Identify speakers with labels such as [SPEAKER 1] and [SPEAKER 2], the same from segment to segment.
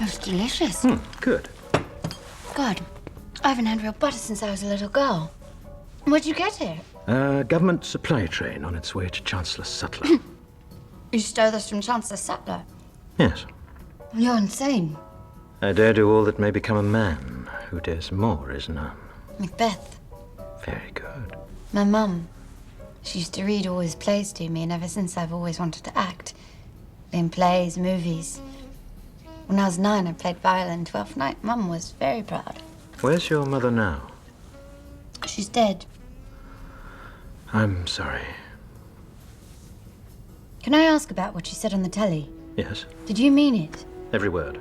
[SPEAKER 1] It's delicious.
[SPEAKER 2] Good.
[SPEAKER 1] God, I haven't had real butter since I was a little girl. Where'd you get it?
[SPEAKER 2] Government supply train on its way to Chancellor Sutler.
[SPEAKER 1] You stole this from Chancellor Sutler.
[SPEAKER 2] Yes.
[SPEAKER 1] You're insane.
[SPEAKER 2] I dare do all that may become a man who dares more is none.
[SPEAKER 1] Macbeth.
[SPEAKER 2] Very good.
[SPEAKER 1] My mum. She used to read all his plays to me, and ever since I've always wanted to act. In plays, movies. When I was 9, I played violin. 12th night, Mum was very proud.
[SPEAKER 2] Where's your mother now?
[SPEAKER 1] She's dead.
[SPEAKER 2] I'm sorry.
[SPEAKER 1] Can I ask about what you said on the telly?
[SPEAKER 2] Yes,
[SPEAKER 1] Did you mean it?
[SPEAKER 2] every word.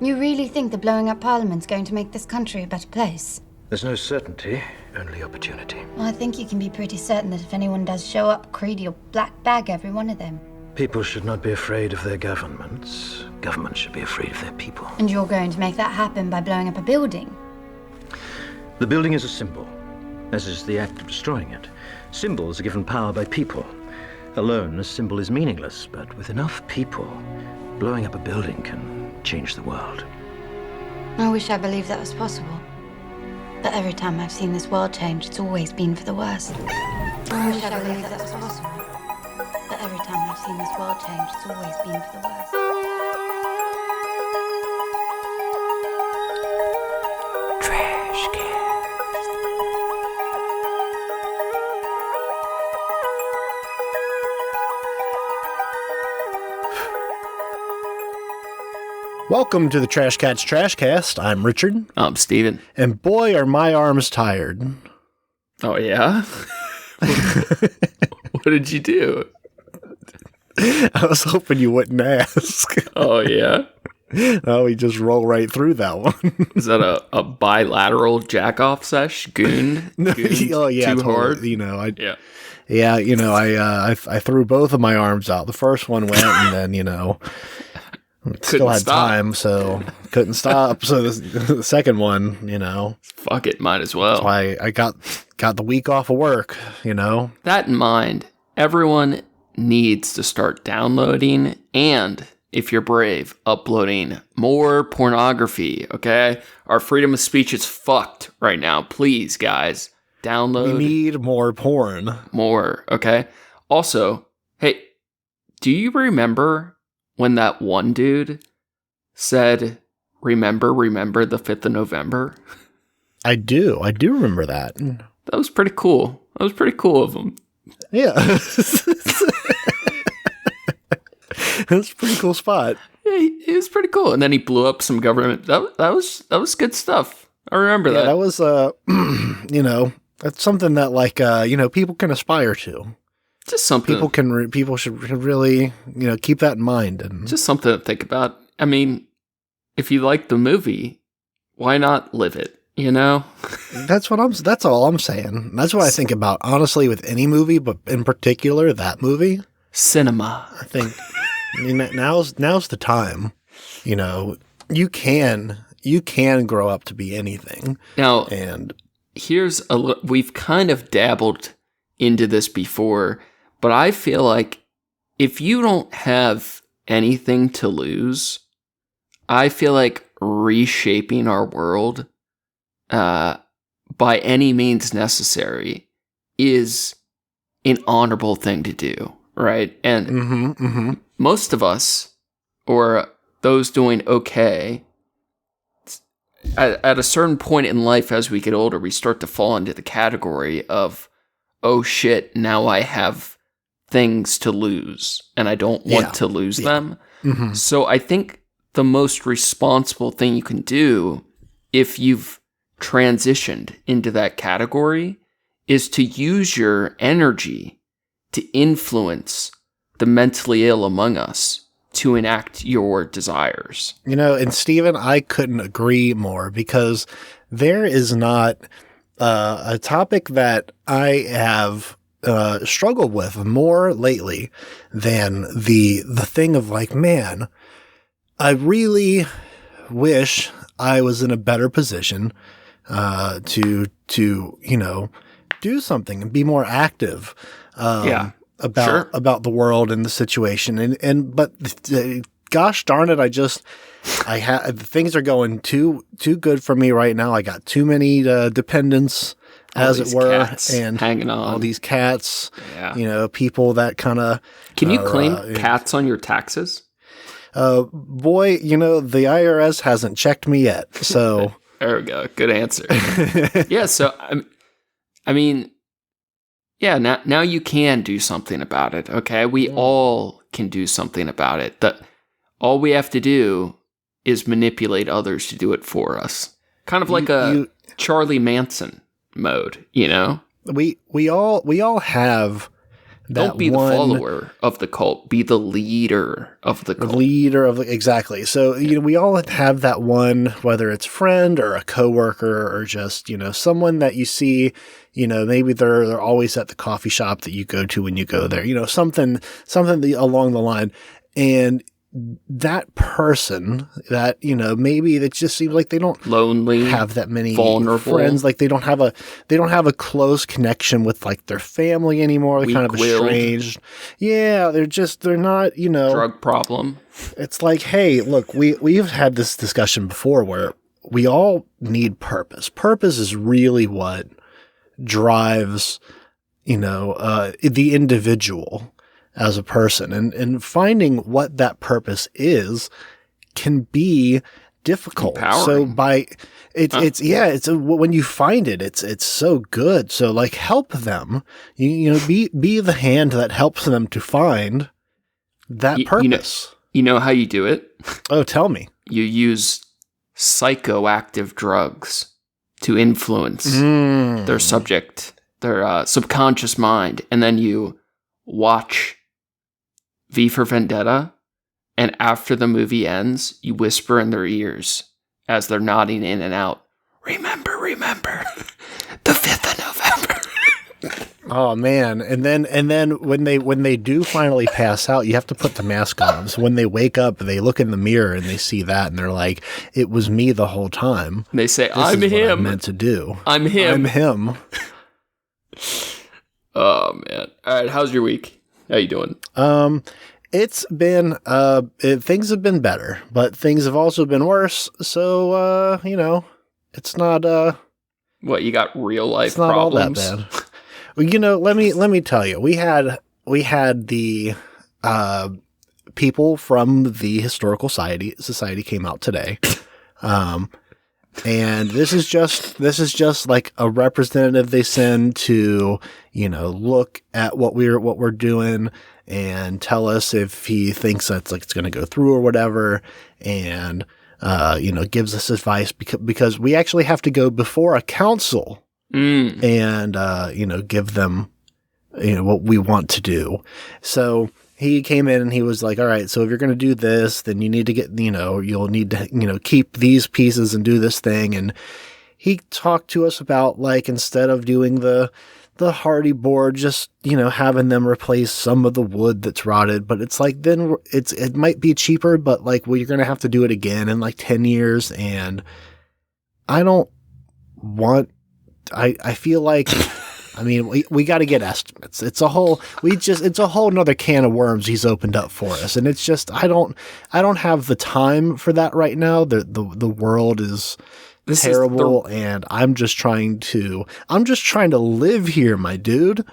[SPEAKER 1] You really think the blowing up Parliament's going to make this country a better place?
[SPEAKER 2] There's no certainty, only opportunity.
[SPEAKER 1] Well, I think you can be pretty certain that if anyone does show up, Creedy will black bag every one of them.
[SPEAKER 2] People should not be afraid of their governments. Governments should be afraid of their people.
[SPEAKER 1] And you're going to make that happen by blowing up a building?
[SPEAKER 2] The building is a symbol, as is the act of destroying it. Symbols are given power by people. Alone, a symbol is meaningless, but with enough people, blowing up a building can change the world.
[SPEAKER 1] I wish I believed that was possible. But every time I've seen this world change, it's always been for the worse. I wish I believed that was possible. But every time I've seen this world change, it's always been for the worse.
[SPEAKER 2] Trash can.
[SPEAKER 3] Welcome to the Trash Cats Trash Cast. I'm Richard.
[SPEAKER 4] I'm Steven.
[SPEAKER 3] And boy, are my arms tired.
[SPEAKER 4] Oh, yeah? What did you do?
[SPEAKER 3] I was hoping you wouldn't ask.
[SPEAKER 4] Oh, yeah?
[SPEAKER 3] No, we just roll right through that one.
[SPEAKER 4] Is that a bilateral jack-off sesh? Goon?
[SPEAKER 3] Oh, yeah.
[SPEAKER 4] Too
[SPEAKER 3] totally.
[SPEAKER 4] hard?
[SPEAKER 3] You know,
[SPEAKER 4] Yeah.
[SPEAKER 3] you know, I threw both of my arms out. The first one went, and then, you know, still had
[SPEAKER 4] stop.
[SPEAKER 3] time, so couldn't stop. So the second one, you know,
[SPEAKER 4] Fuck it, might as well.
[SPEAKER 3] that's why I got the week off of work, you know.
[SPEAKER 4] That in mind, everyone needs to start downloading and, if you're brave, uploading more pornography, okay? Our freedom of speech is fucked right now. Please, guys, download
[SPEAKER 3] We need more porn.
[SPEAKER 4] more, okay? Also, hey, do you remember when that one dude said, remember the 5th of November?
[SPEAKER 3] I do remember that.
[SPEAKER 4] That was pretty cool. That was pretty cool of him.
[SPEAKER 3] Yeah. That's a pretty cool spot.
[SPEAKER 4] Yeah, he was pretty cool. And then he blew up some government. That was good stuff. I remember
[SPEAKER 3] Yeah,
[SPEAKER 4] that.
[SPEAKER 3] that was, you know, that's something that, like, you know, people can aspire to.
[SPEAKER 4] Just something.
[SPEAKER 3] People should really, you know, keep that in mind. And
[SPEAKER 4] Just something to think about. I mean, if you like the movie, why not live it? You know?
[SPEAKER 3] that's all I'm saying. That's what I think about, honestly, with any movie, but in particular, that movie.
[SPEAKER 4] Cinema.
[SPEAKER 3] I think now's the time. You know, you can grow up to be anything.
[SPEAKER 4] Now,
[SPEAKER 3] And
[SPEAKER 4] we've kind of dabbled into this before, but I feel like if you don't have anything to lose, I feel like reshaping our world by any means necessary is an honorable thing to do, right? And most of us, or those doing okay, at a certain point in life as we get older, we start to fall into the category of, oh shit, now I have things to lose and I don't want to lose them. So I think the most responsible thing you can do if you've transitioned into that category is to use your energy to influence the mentally ill among us to enact your desires.
[SPEAKER 3] You know, and Steven, I couldn't agree more, because there is not a topic that I have struggled with more lately than the thing of, like, man, I really wish I was in a better position to you know, do something and be more active about the world and the situation, but gosh darn it, things are going too good for me right now. I got too many dependents, as it were, and
[SPEAKER 4] hanging on.
[SPEAKER 3] All these cats. Yeah. People that kind of.
[SPEAKER 4] Can you claim cats on your taxes?
[SPEAKER 3] Boy, the IRS hasn't checked me yet. So
[SPEAKER 4] there we go. Good answer. Yeah. So I mean, yeah. Now you can do something about it. Okay, we all can do something about it. All we have to do is manipulate others to do it for us. Kind of like a Charlie Manson mode, We
[SPEAKER 3] all have that.
[SPEAKER 4] Don't be the follower of the cult. Be the leader of the cult.
[SPEAKER 3] Exactly. So, we all have that one, whether it's friend or a coworker or just, someone that you see, maybe they're always at the coffee shop that you go to when you go there, something along the line. And that person that, maybe it just seems like they don't
[SPEAKER 4] lonely
[SPEAKER 3] have that many
[SPEAKER 4] vulnerable
[SPEAKER 3] friends. Like they don't have a close connection with like their family anymore. They're kind of estranged. Yeah. They're not,
[SPEAKER 4] drug problem.
[SPEAKER 3] It's like, hey, look, we've had this discussion before where we all need purpose. Purpose is really what drives, the individual as a person, and finding what that purpose is can be difficult.
[SPEAKER 4] Empowering.
[SPEAKER 3] So when you find it, it's so good. So like help them, be the hand that helps them to find that purpose.
[SPEAKER 4] You know how you do it?
[SPEAKER 3] Oh, tell me.
[SPEAKER 4] You use psychoactive drugs to influence their subject, their subconscious mind, and then you watch V for Vendetta, and after the movie ends, you whisper in their ears as they're nodding in and out, remember, the 5th of November.
[SPEAKER 3] Oh man. And then when they do finally pass out, you have to put the mask on. So when they wake up, they look in the mirror and they see that and they're like, it was me the whole time.
[SPEAKER 4] They say,
[SPEAKER 3] this
[SPEAKER 4] I'm
[SPEAKER 3] is
[SPEAKER 4] him.
[SPEAKER 3] What I'm meant to do.
[SPEAKER 4] I'm him. Oh man. All right. How's your week? How you doing?
[SPEAKER 3] It's been, things have been better, but things have also been worse. So, it's not,
[SPEAKER 4] what, you got real life
[SPEAKER 3] it's not
[SPEAKER 4] problems?
[SPEAKER 3] all that bad. Well, let me tell you, we had the, people from the Historical Society came out today. And this is just like a representative they send to, look at what we're doing and tell us if he thinks that's like it's going to go through or whatever. And, gives us advice because we actually have to go before a council and, give them, what we want to do. So he came in and he was like, all right, so if you're going to do this, then you need to get, you'll need to, keep these pieces and do this thing. And he talked to us about like, instead of doing the hardy board, just, having them replace some of the wood that's rotted. But it's like, then it might be cheaper, but like, well, you're going to have to do it again in like 10 years. And I don't want, I feel like, I mean, we got to get estimates. It's a whole nother can of worms he's opened up for us. And it's just, I don't have the time for that right now. The world is terrible, and I'm just trying to live here, my dude.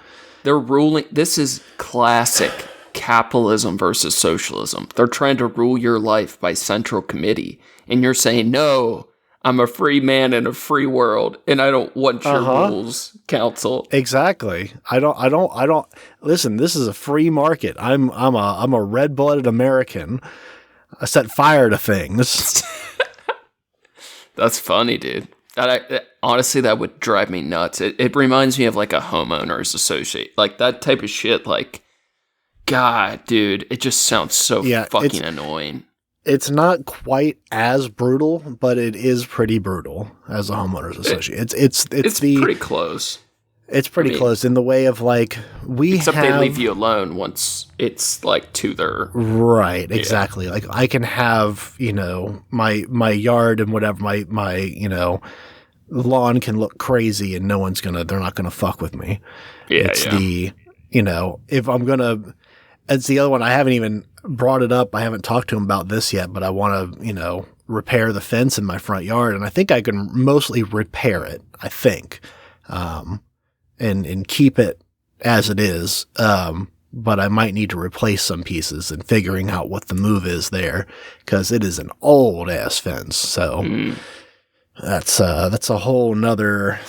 [SPEAKER 4] They're ruling. This is classic capitalism versus socialism. They're trying to rule your life by central committee, and you're saying, no, I'm a free man in a free world, and I don't want your rules, council.
[SPEAKER 3] Exactly. I don't listen, this is a free market. I'm a red-blooded American. I set fire to things.
[SPEAKER 4] That's funny, dude. Honestly, that would drive me nuts. It reminds me of like a homeowners associate, like that type of shit. Like, God, dude, it just sounds so fucking annoying.
[SPEAKER 3] It's not quite as brutal, but it is pretty brutal as a homeowners associate. It's
[SPEAKER 4] pretty close.
[SPEAKER 3] It's pretty close in the way of like
[SPEAKER 4] except they leave you alone once it's like to their
[SPEAKER 3] right. Exactly. Like I can have my yard and whatever my lawn can look crazy and they're not gonna fuck with me.
[SPEAKER 4] Yeah.
[SPEAKER 3] It's the if I'm gonna. It's the other one. I haven't even. brought it up. I haven't talked to him about this yet, but I want to, repair the fence in my front yard. And I think I can mostly repair it, I think, and keep it as it is. But I might need to replace some pieces and figuring out what the move is there, because it is an old ass fence. So that's a whole nother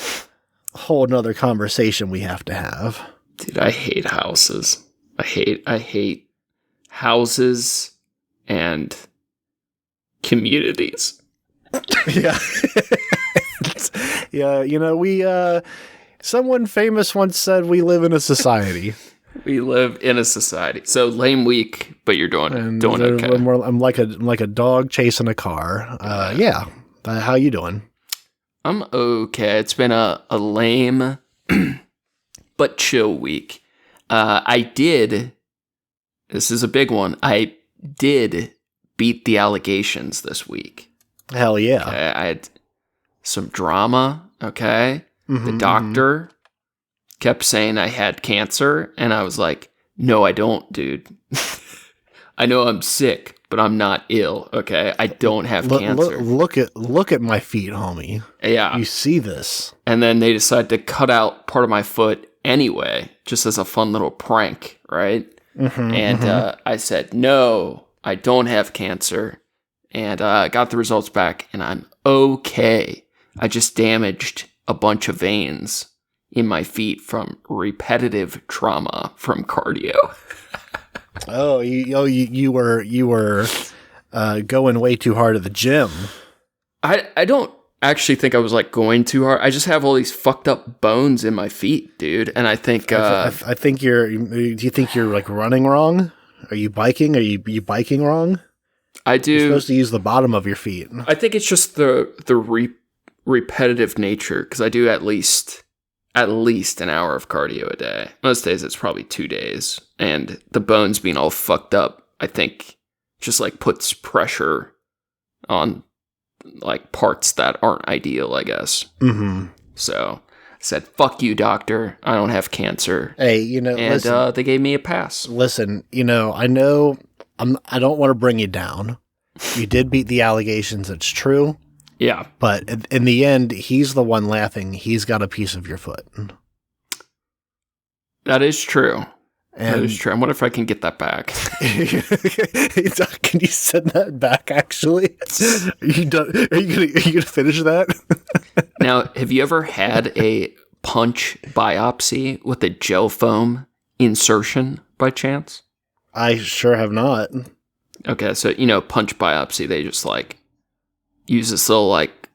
[SPEAKER 3] conversation we have to have.
[SPEAKER 4] Dude, I hate houses. I hate houses and communities.
[SPEAKER 3] Yeah. Yeah, we someone famous once said we live in a society.
[SPEAKER 4] We live in a society. So lame week, but you're doing okay.
[SPEAKER 3] I'm like a dog chasing a car. Yeah. How you doing?
[SPEAKER 4] I'm okay. It's been a lame but chill week. This is a big one. I did beat the allegations this week.
[SPEAKER 3] Hell yeah.
[SPEAKER 4] Okay, I had some drama, okay? The doctor kept saying I had cancer, and I was like, no, I don't, dude. I know I'm sick, but I'm not ill, okay? I don't have cancer.
[SPEAKER 3] Look at my feet, homie.
[SPEAKER 4] Yeah.
[SPEAKER 3] You see this.
[SPEAKER 4] And then they decided to cut out part of my foot anyway, just as a fun little prank, right? I said, no, I don't have cancer. And I got the results back, and I'm okay. I just damaged a bunch of veins in my feet from repetitive trauma from cardio.
[SPEAKER 3] You were going way too hard at the gym.
[SPEAKER 4] I don't actually think I was like going too hard. I just have all these fucked up bones in my feet, dude. And I think
[SPEAKER 3] I think do you think you're like running wrong? Are you biking? Are you biking wrong?
[SPEAKER 4] I do.
[SPEAKER 3] You're supposed to use the bottom of your feet.
[SPEAKER 4] I think it's just the repetitive nature, because I do at least an hour of cardio a day. Most days it's probably 2 days, and the bones being all fucked up, I think, just like puts pressure on like parts that aren't ideal, I guess. So I said, "Fuck you, doctor. I don't have cancer."
[SPEAKER 3] Hey,
[SPEAKER 4] and
[SPEAKER 3] listen,
[SPEAKER 4] they gave me a pass.
[SPEAKER 3] Listen, I know I don't want to bring you down. You did beat the allegations. It's true.
[SPEAKER 4] Yeah.
[SPEAKER 3] But in the end, he's the one laughing. He's got a piece of your foot.
[SPEAKER 4] That is true.
[SPEAKER 3] And
[SPEAKER 4] that is true. I wonder if I can get that back.
[SPEAKER 3] Can you send that back, actually? Are you done? Are you gonna finish that?
[SPEAKER 4] Now, have you ever had a punch biopsy with a gel foam insertion by chance?
[SPEAKER 3] I sure have not.
[SPEAKER 4] Okay, so, punch biopsy, they just, like, use this little, like,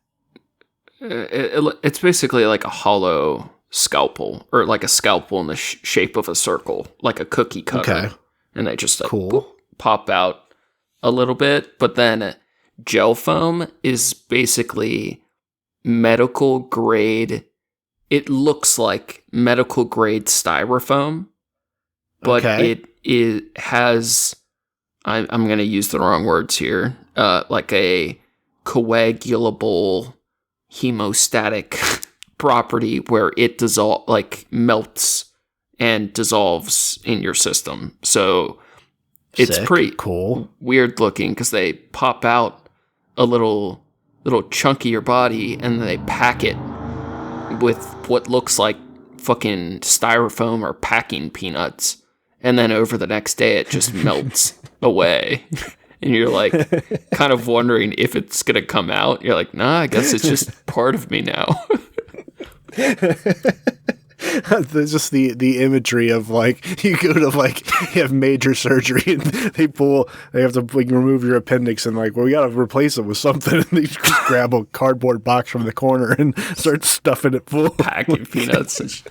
[SPEAKER 4] it's basically like a hollow scalpel, or like a scalpel in the shape of a circle, like a cookie cutter.
[SPEAKER 3] Okay.
[SPEAKER 4] And they just, like,
[SPEAKER 3] cool.
[SPEAKER 4] boop, pop out a little bit. But then gel foam is basically medical grade. It looks like medical grade styrofoam, but it has, I'm going to use the wrong words here, like a coagulable hemostatic property where it melts and dissolves in your system. So it's
[SPEAKER 3] Sick.
[SPEAKER 4] pretty
[SPEAKER 3] cool,
[SPEAKER 4] weird looking, because they pop out a little chunk of your body, and they pack it with what looks like fucking styrofoam or packing peanuts, and then over the next day it just melts away. And you're like kind of wondering if it's gonna come out. You're like, nah, I guess it's just part of me now.
[SPEAKER 3] There's just the imagery of, like, you go to, like, you have major surgery and they have to, like, remove your appendix, and, like, well, we gotta replace it with something, and they just grab a cardboard box from the corner and start stuffing it full.
[SPEAKER 4] Packing peanuts.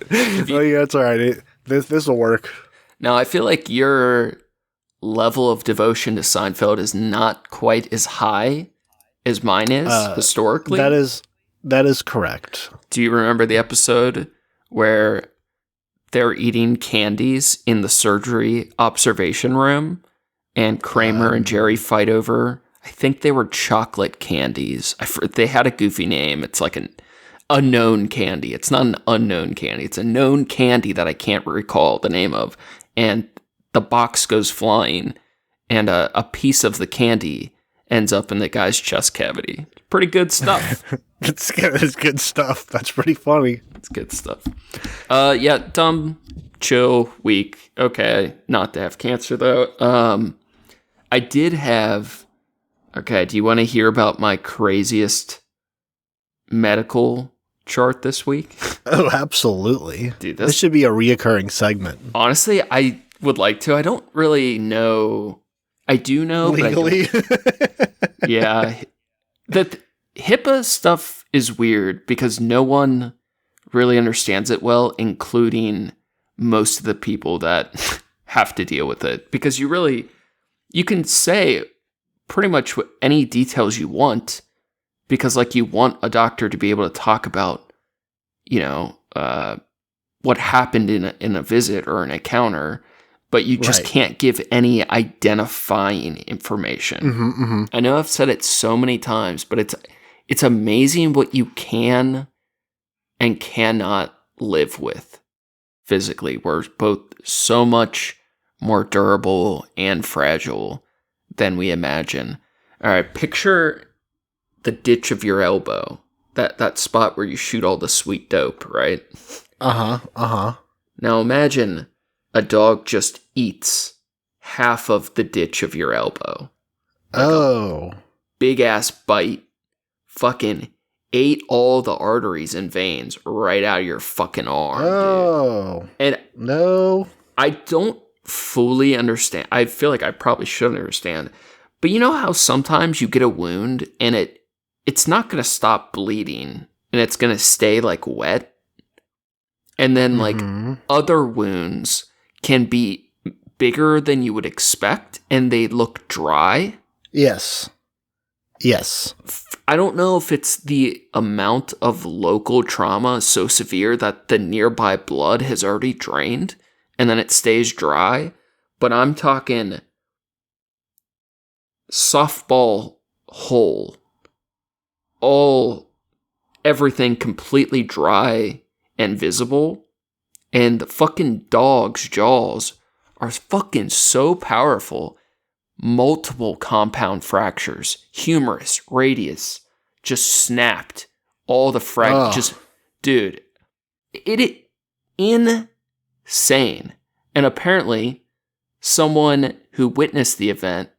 [SPEAKER 3] Oh yeah, it's all right. This will work.
[SPEAKER 4] Now, I feel like your level of devotion to Seinfeld is not quite as high as mine is historically.
[SPEAKER 3] That is correct.
[SPEAKER 4] Do you remember the episode where they're eating candies in the surgery observation room, and Kramer and Jerry fight over, I think they were chocolate candies. They had a goofy name. It's like an unknown candy. It's not an unknown candy. It's a known candy that I can't recall the name of. And the box goes flying, and a piece of the candy ends up in the guy's chest cavity. Pretty good stuff.
[SPEAKER 3] It's good stuff. That's pretty funny.
[SPEAKER 4] It's good stuff. Yeah, dumb, chill week. Okay, not to have cancer though. I did have. Okay, do you want to hear about my craziest medical chart this week?
[SPEAKER 3] Oh, absolutely.
[SPEAKER 4] Dude,
[SPEAKER 3] this should be a reoccurring segment.
[SPEAKER 4] Honestly, I would like to. I don't really know. I do know
[SPEAKER 3] legally.
[SPEAKER 4] Yeah. That HIPAA stuff is weird because no one really understands it well, including most of the people that have to deal with it. Because you can say pretty much any details you want because like you want a doctor to be able to talk about, what happened in a visit or an encounter, but you just can't give any identifying information.
[SPEAKER 3] Mm-hmm, mm-hmm.
[SPEAKER 4] I know I've said it so many times, but it's amazing what you can and cannot live with physically. We're both so much more durable and fragile than we imagine. All right, picture the ditch of your elbow, that spot where you shoot all the sweet dope, right?
[SPEAKER 3] Uh-huh.
[SPEAKER 4] Now imagine a dog just eats half of the ditch of your elbow. Like big ass bite. Fucking ate all the arteries and veins right out of your fucking arm.
[SPEAKER 3] Oh.
[SPEAKER 4] Dude. And
[SPEAKER 3] no.
[SPEAKER 4] I don't fully understand. I feel like I probably should understand. But you know how sometimes you get a wound and it's not going to stop bleeding and it's going to stay like wet? And then like other wounds can be bigger than you would expect and they look dry.
[SPEAKER 3] Yes.
[SPEAKER 4] I don't know if it's the amount of local trauma so severe that the nearby blood has already drained and then it stays dry, but I'm talking softball hole, everything completely dry and visible, and the fucking dog's jaws are fucking so powerful. Multiple compound fractures, humerus, radius, just snapped. All the just, dude, it insane. And apparently, someone who witnessed the event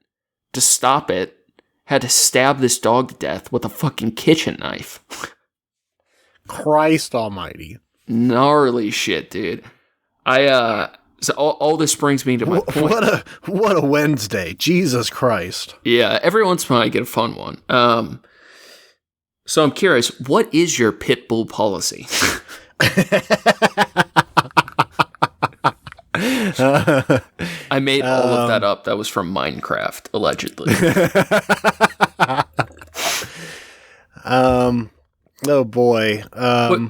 [SPEAKER 4] to stop it had to stab this dog to death with a fucking kitchen knife.
[SPEAKER 3] Christ almighty.
[SPEAKER 4] Gnarly shit, dude. So all this brings me to my point.
[SPEAKER 3] What a Wednesday. Jesus Christ.
[SPEAKER 4] Yeah, every once in a while I get a fun one. So I'm curious, what is your pit bull policy? I made all of that up. That was from Minecraft, allegedly.
[SPEAKER 3] Oh boy.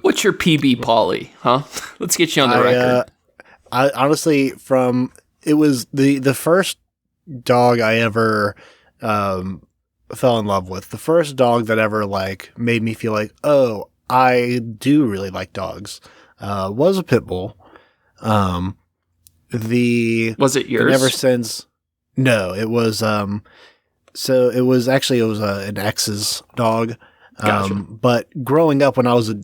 [SPEAKER 4] What's your PB poly, huh? Let's get you on the record.
[SPEAKER 3] I honestly, it was the first dog I ever fell in love with. The first dog that ever like made me feel like, oh, I do really like dogs. Was a pit bull. Was
[SPEAKER 4] it yours?
[SPEAKER 3] Ever since, no, it was. So it was an ex's dog.
[SPEAKER 4] Gotcha.
[SPEAKER 3] But growing up when I was a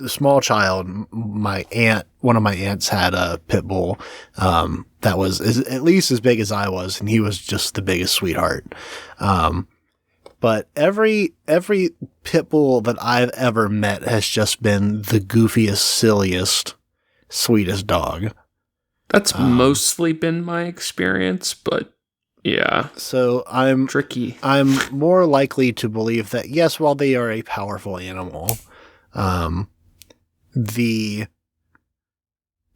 [SPEAKER 3] small child, one of my aunts had a pit bull that was at least as big as I was, and he was just the biggest sweetheart. But every pit bull that I've ever met has just been the goofiest, silliest, sweetest dog.
[SPEAKER 4] That's mostly been my experience, but yeah.
[SPEAKER 3] So I'm
[SPEAKER 4] tricky.
[SPEAKER 3] I'm more likely to believe that yes, while they are a powerful animal,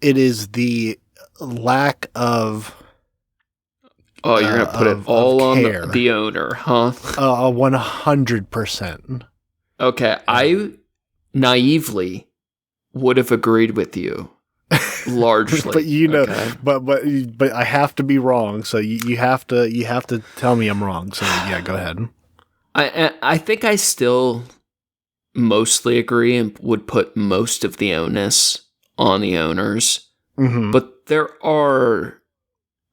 [SPEAKER 3] it is the lack of
[SPEAKER 4] you're gonna put it all on the owner, huh?
[SPEAKER 3] 100%.
[SPEAKER 4] Okay, I naively would have agreed with you. Largely,
[SPEAKER 3] but okay. but I have to be wrong. So you have to tell me I'm wrong. So yeah, go ahead.
[SPEAKER 4] I think I still mostly agree and would put most of the onus on the owners. Mm-hmm. But there are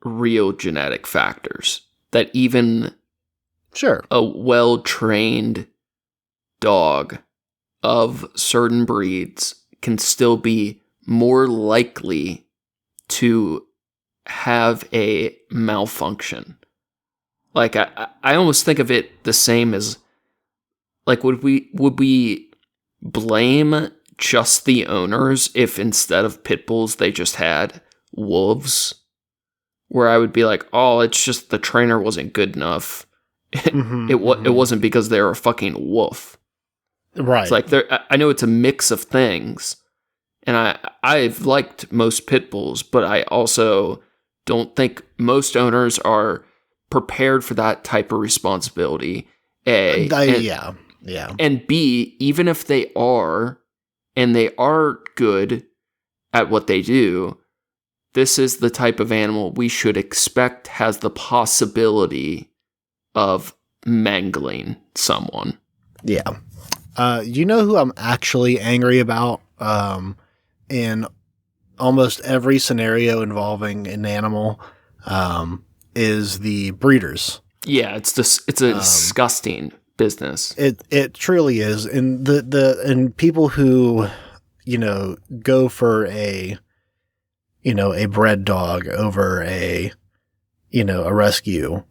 [SPEAKER 4] real genetic factors that even
[SPEAKER 3] Sure.
[SPEAKER 4] a well-trained dog of certain breeds can still be more likely to have a malfunction. Like, I almost think of it the same as, like, would we blame just the owners if instead of pit bulls they just had wolves? Where I would be like, oh, it's just the trainer wasn't good enough. It wasn't because they were a fucking wolf.
[SPEAKER 3] Right.
[SPEAKER 4] It's like, I know it's a mix of things, and I've liked most pit bulls, but I also don't think most owners are prepared for that type of responsibility.
[SPEAKER 3] Yeah.
[SPEAKER 4] And B, even if they are, and they are good at what they do, this is the type of animal we should expect has the possibility of mangling someone.
[SPEAKER 3] Yeah. You know who I'm actually angry about in almost every scenario involving an animal is the breeders.
[SPEAKER 4] Yeah, it's a disgusting business.
[SPEAKER 3] It truly is. And people who, go for a bred dog over a rescue,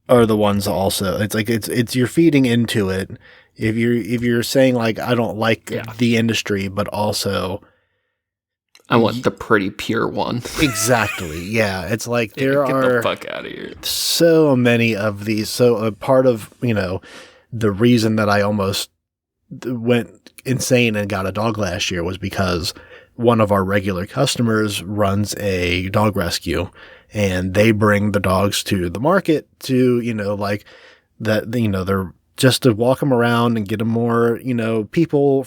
[SPEAKER 3] are the ones also. It's like it's you're feeding into it. If you're saying like I don't like the industry, but also
[SPEAKER 4] I want the pretty pure one.
[SPEAKER 3] Exactly. Yeah. It's like
[SPEAKER 4] Get the fuck out of here.
[SPEAKER 3] So many of these. So a part of, the reason that I almost went insane and got a dog last year was because one of our regular customers runs a dog rescue, and they bring the dogs to the market to, they're just to walk them around and get them more, people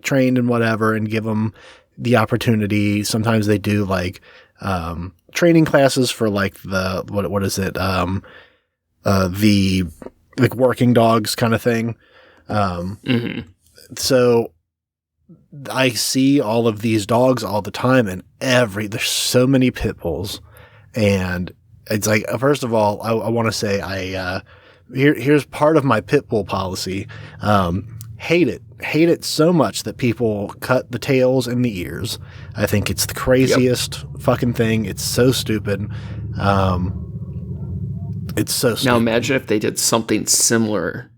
[SPEAKER 3] trained and whatever, and give them the opportunity. Sometimes they do like training classes for like the what is it? The like working dogs kind of thing. So I see all of these dogs all the time, and there's so many pit bulls, and it's like, first of all, I want to say here's part of my pit bull policy. Hate it so much that people cut the tails and the ears. I think it's the craziest fucking thing. It's so stupid. It's so stupid.
[SPEAKER 4] Now imagine if they did something similar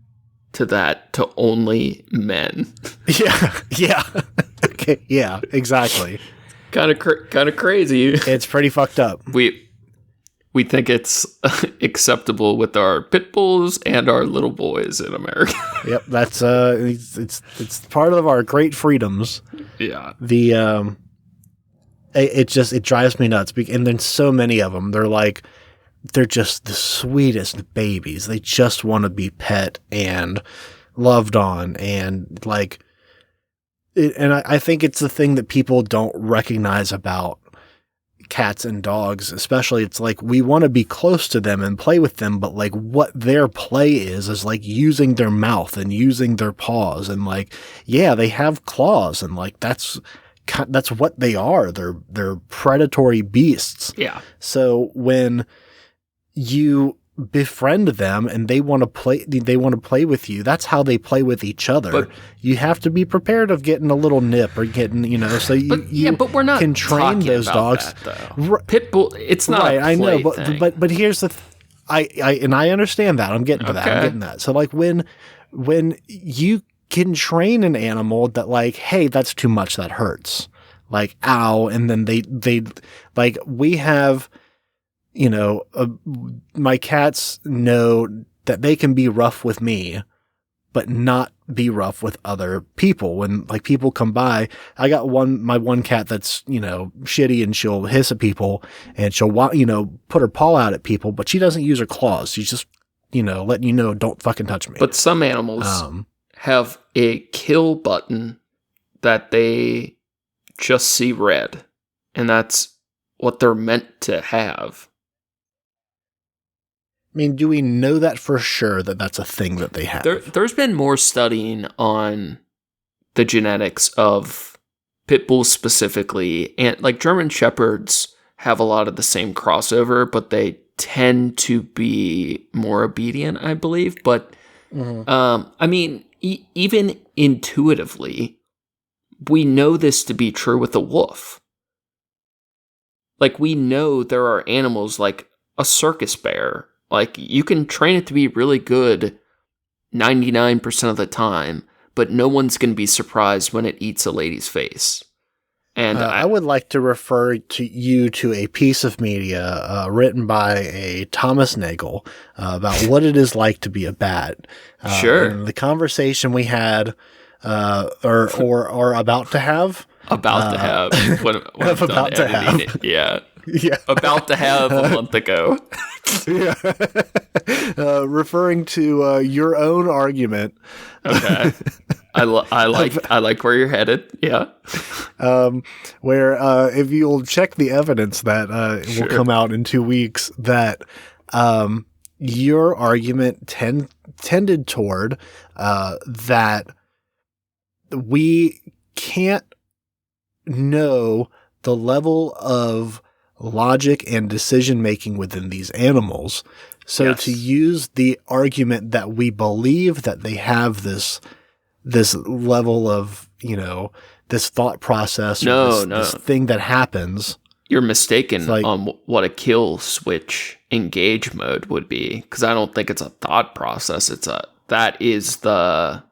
[SPEAKER 4] to that to only men.
[SPEAKER 3] Yeah. Okay. Yeah, exactly.
[SPEAKER 4] Kind of crazy.
[SPEAKER 3] It's pretty fucked up.
[SPEAKER 4] We think it's acceptable with our pit bulls and our little boys in America.
[SPEAKER 3] Yep, that's it's part of our great freedoms.
[SPEAKER 4] Yeah.
[SPEAKER 3] It drives me nuts, and then so many of them. They're just the sweetest babies. They just want to be pet and loved on, and I think it's the thing that people don't recognize about cats and dogs, especially. It's like we want to be close to them and play with them, but like what their play is like using their mouth and using their paws, and like, yeah, they have claws, and like that's what they are. They're predatory beasts.
[SPEAKER 4] Yeah.
[SPEAKER 3] So when you befriend them and they want to play with you, that's how they play with each other. But you have to be prepared of getting a little nip or getting, so
[SPEAKER 4] but we're not
[SPEAKER 3] can train those dogs.
[SPEAKER 4] Pit bull, it's not right.
[SPEAKER 3] I know, but here's the I understand that. I'm getting to that. I'm getting that. So like when you can train an animal that like, hey, that's too much, that hurts, like, ow, and then they like, we have, my cats know that they can be rough with me, but not be rough with other people. When like people come by, I got my one cat that's, shitty, and she'll hiss at people, and she'll put her paw out at people, but she doesn't use her claws. She's just, letting you know, don't fucking touch me.
[SPEAKER 4] But some animals have a kill button that they just see red, and that's what they're meant to have.
[SPEAKER 3] I mean, do we know that for sure that that's a thing that they have?
[SPEAKER 4] There's been more studying on the genetics of pit bulls specifically, and like German shepherds have a lot of the same crossover, but they tend to be more obedient, I believe. But, I mean, even intuitively, we know this to be true with the wolf. Like, we know there are animals like a circus bear. Like, you can train it to be really good 99% of the time, but no one's going to be surprised when it eats a lady's face. And
[SPEAKER 3] I would like to refer to a piece of media written by a Thomas Nagel about what it is like to be a bat.
[SPEAKER 4] Sure.
[SPEAKER 3] And the conversation we had, or about to have.
[SPEAKER 4] About to have. When I'm done
[SPEAKER 3] about to have.
[SPEAKER 4] it. Yeah.
[SPEAKER 3] Yeah.
[SPEAKER 4] About to have a month ago.
[SPEAKER 3] Yeah. Referring to your own argument.
[SPEAKER 4] Okay. I like where you're headed. Yeah.
[SPEAKER 3] Where if you'll check the evidence that will come out in 2 weeks, that your argument tended toward that we can't know the level of logic and decision making within these animals. So
[SPEAKER 4] Yes.
[SPEAKER 3] to use the argument that we believe that they have this level of, this thought process, or this thing that happens.
[SPEAKER 4] You're mistaken
[SPEAKER 3] like-
[SPEAKER 4] on what a kill switch engage mode would be, because I don't think it's a thought process. That is the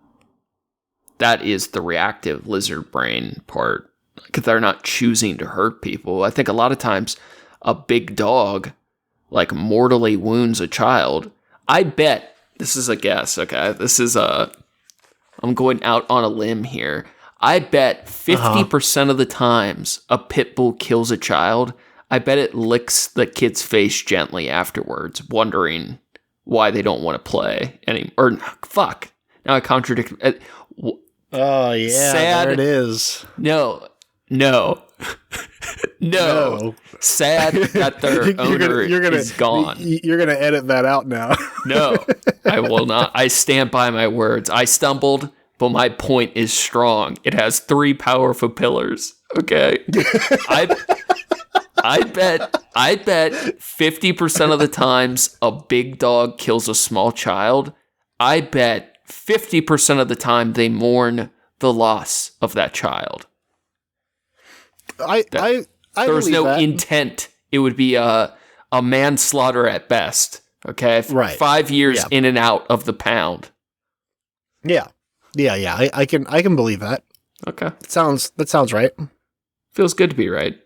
[SPEAKER 4] reactive lizard brain part. Because they're not choosing to hurt people. I think a lot of times a big dog like mortally wounds a child. I bet, this is a guess, okay? I'm going out on a limb here. I bet 50% of the times a pit bull kills a child, I bet it licks the kid's face gently afterwards, wondering why they don't want to play anymore. Or, fuck. Now I contradict.
[SPEAKER 3] Oh, yeah,
[SPEAKER 4] Sad.
[SPEAKER 3] there it is.
[SPEAKER 4] No. Sad that their owner is gone.
[SPEAKER 3] You're going to edit that out now.
[SPEAKER 4] No, I will not. I stand by my words. I stumbled, but my point is strong. It has 3 powerful pillars. Okay. I bet 50% of the times a big dog kills a small child. I bet 50% of the time they mourn the loss of that child.
[SPEAKER 3] I
[SPEAKER 4] There's no
[SPEAKER 3] that.
[SPEAKER 4] intent. It would be a manslaughter at best. Okay,
[SPEAKER 3] Right.
[SPEAKER 4] 5 years in and out of the pound.
[SPEAKER 3] Yeah. I can believe that.
[SPEAKER 4] Okay,
[SPEAKER 3] That sounds right.
[SPEAKER 4] feels good to be right.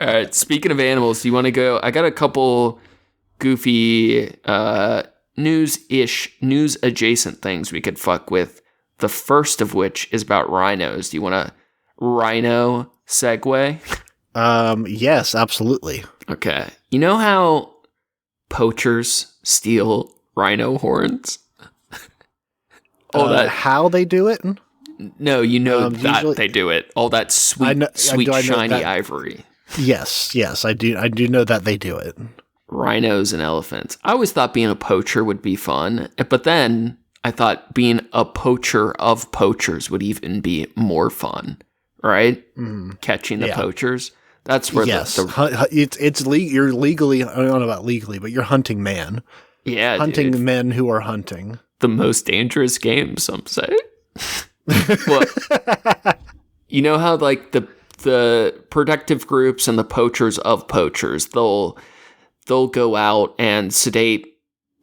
[SPEAKER 4] All right. Speaking of animals, do you want to go? I got a couple goofy news adjacent things we could fuck with. The first of which is about rhinos. Do you want a rhino segue?
[SPEAKER 3] Yes, absolutely.
[SPEAKER 4] Okay. You know how poachers steal rhino horns?
[SPEAKER 3] How they do it?
[SPEAKER 4] No, that
[SPEAKER 3] usually-
[SPEAKER 4] they do it. All that sweet,
[SPEAKER 3] I know
[SPEAKER 4] shiny
[SPEAKER 3] that-
[SPEAKER 4] ivory.
[SPEAKER 3] Yes, I do. I do know that they do it.
[SPEAKER 4] Rhinos and elephants. I always thought being a poacher would be fun, but then I thought being a poacher of poachers would even be more fun, right? Catching the poachers. That's where
[SPEAKER 3] You're legally, I don't know about legally, but you're hunting man.
[SPEAKER 4] Yeah,
[SPEAKER 3] Hunting
[SPEAKER 4] dude.
[SPEAKER 3] men who are hunting.
[SPEAKER 4] The most dangerous game, some say. Well, you know how like the protective groups and the poachers of poachers, they'll go out and sedate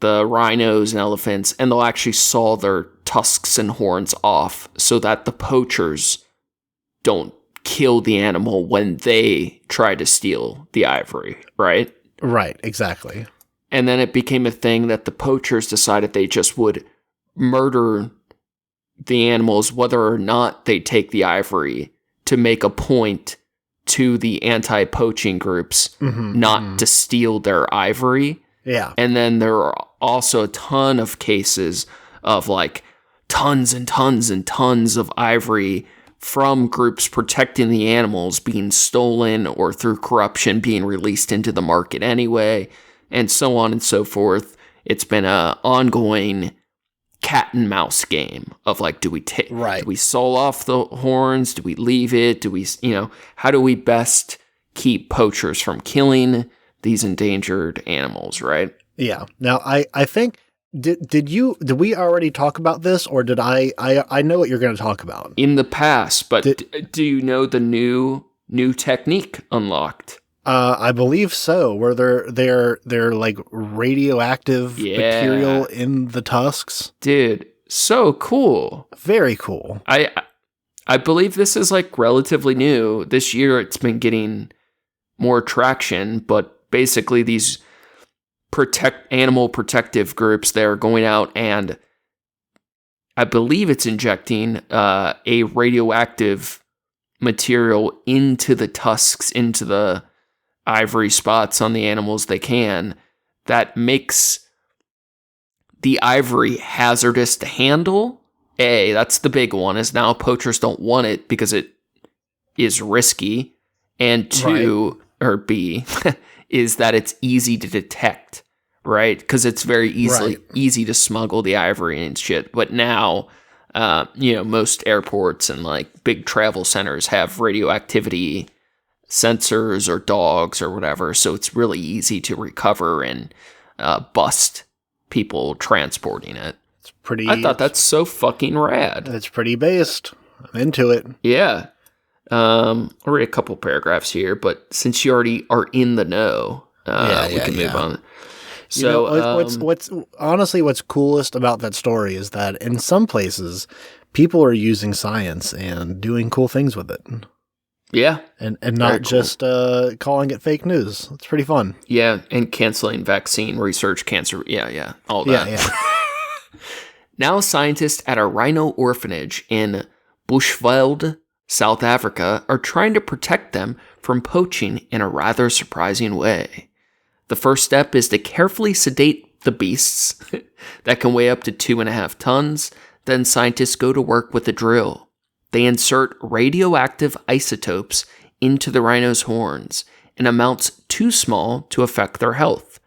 [SPEAKER 4] the rhinos and elephants, and they'll actually saw their tusks and horns off so that the poachers don't kill the animal when they try to steal the ivory, right?
[SPEAKER 3] Right, exactly.
[SPEAKER 4] And then it became a thing that the poachers decided they just would murder the animals whether or not they take the ivory, to make a point to the anti-poaching groups not to steal their ivory.
[SPEAKER 3] Yeah.
[SPEAKER 4] And then there are also a ton of cases of like tons and tons and tons of ivory from groups protecting the animals being stolen or through corruption being released into the market anyway, and so on and so forth. It's been a ongoing cat and mouse game of like, do we do we saw off the horns? Do we leave it? Do we, how do we best keep poachers from killing these endangered animals, right?
[SPEAKER 3] Yeah. Now, I think, did we already talk about this, or did I know what you're going to talk about.
[SPEAKER 4] In the past, but do you know the new technique unlocked?
[SPEAKER 3] I believe so, where they're like radioactive material in the tusks.
[SPEAKER 4] Dude, so cool.
[SPEAKER 3] Very cool.
[SPEAKER 4] I believe this is like relatively new. This year it's been getting more traction, but basically these animal protective groups, they're going out and I believe it's injecting a radioactive material into the tusks, into the ivory spots on the animals they can, that makes the ivory hazardous to handle. That's the big one, is now poachers don't want it because it is risky. And two, right. Or B, is that it's easy to detect, right? Because it's very easy to smuggle the ivory and shit. But now, most airports and like big travel centers have radioactivity sensors or dogs or whatever, so it's really easy to recover and bust people transporting it.
[SPEAKER 3] It's pretty.
[SPEAKER 4] I thought that's so fucking rad.
[SPEAKER 3] It's pretty based. I'm into it.
[SPEAKER 4] Yeah. I'll read a couple paragraphs here, but since you already are in the know, we can move on. So,
[SPEAKER 3] what's coolest about that story is that in some places, people are using science and doing cool things with it.
[SPEAKER 4] Yeah.
[SPEAKER 3] And not just calling it fake news. It's pretty fun.
[SPEAKER 4] Yeah, and canceling vaccine research, cancer. Yeah, all that.
[SPEAKER 3] Yeah.
[SPEAKER 4] Now scientists at a rhino orphanage in Bushveld, South Africa, are trying to protect them from poaching in a rather surprising way. The first step is to carefully sedate the beasts that can weigh up to 2.5 tons. Then scientists go to work with a drill. They insert radioactive isotopes into the rhino's horns in amounts too small to affect their health.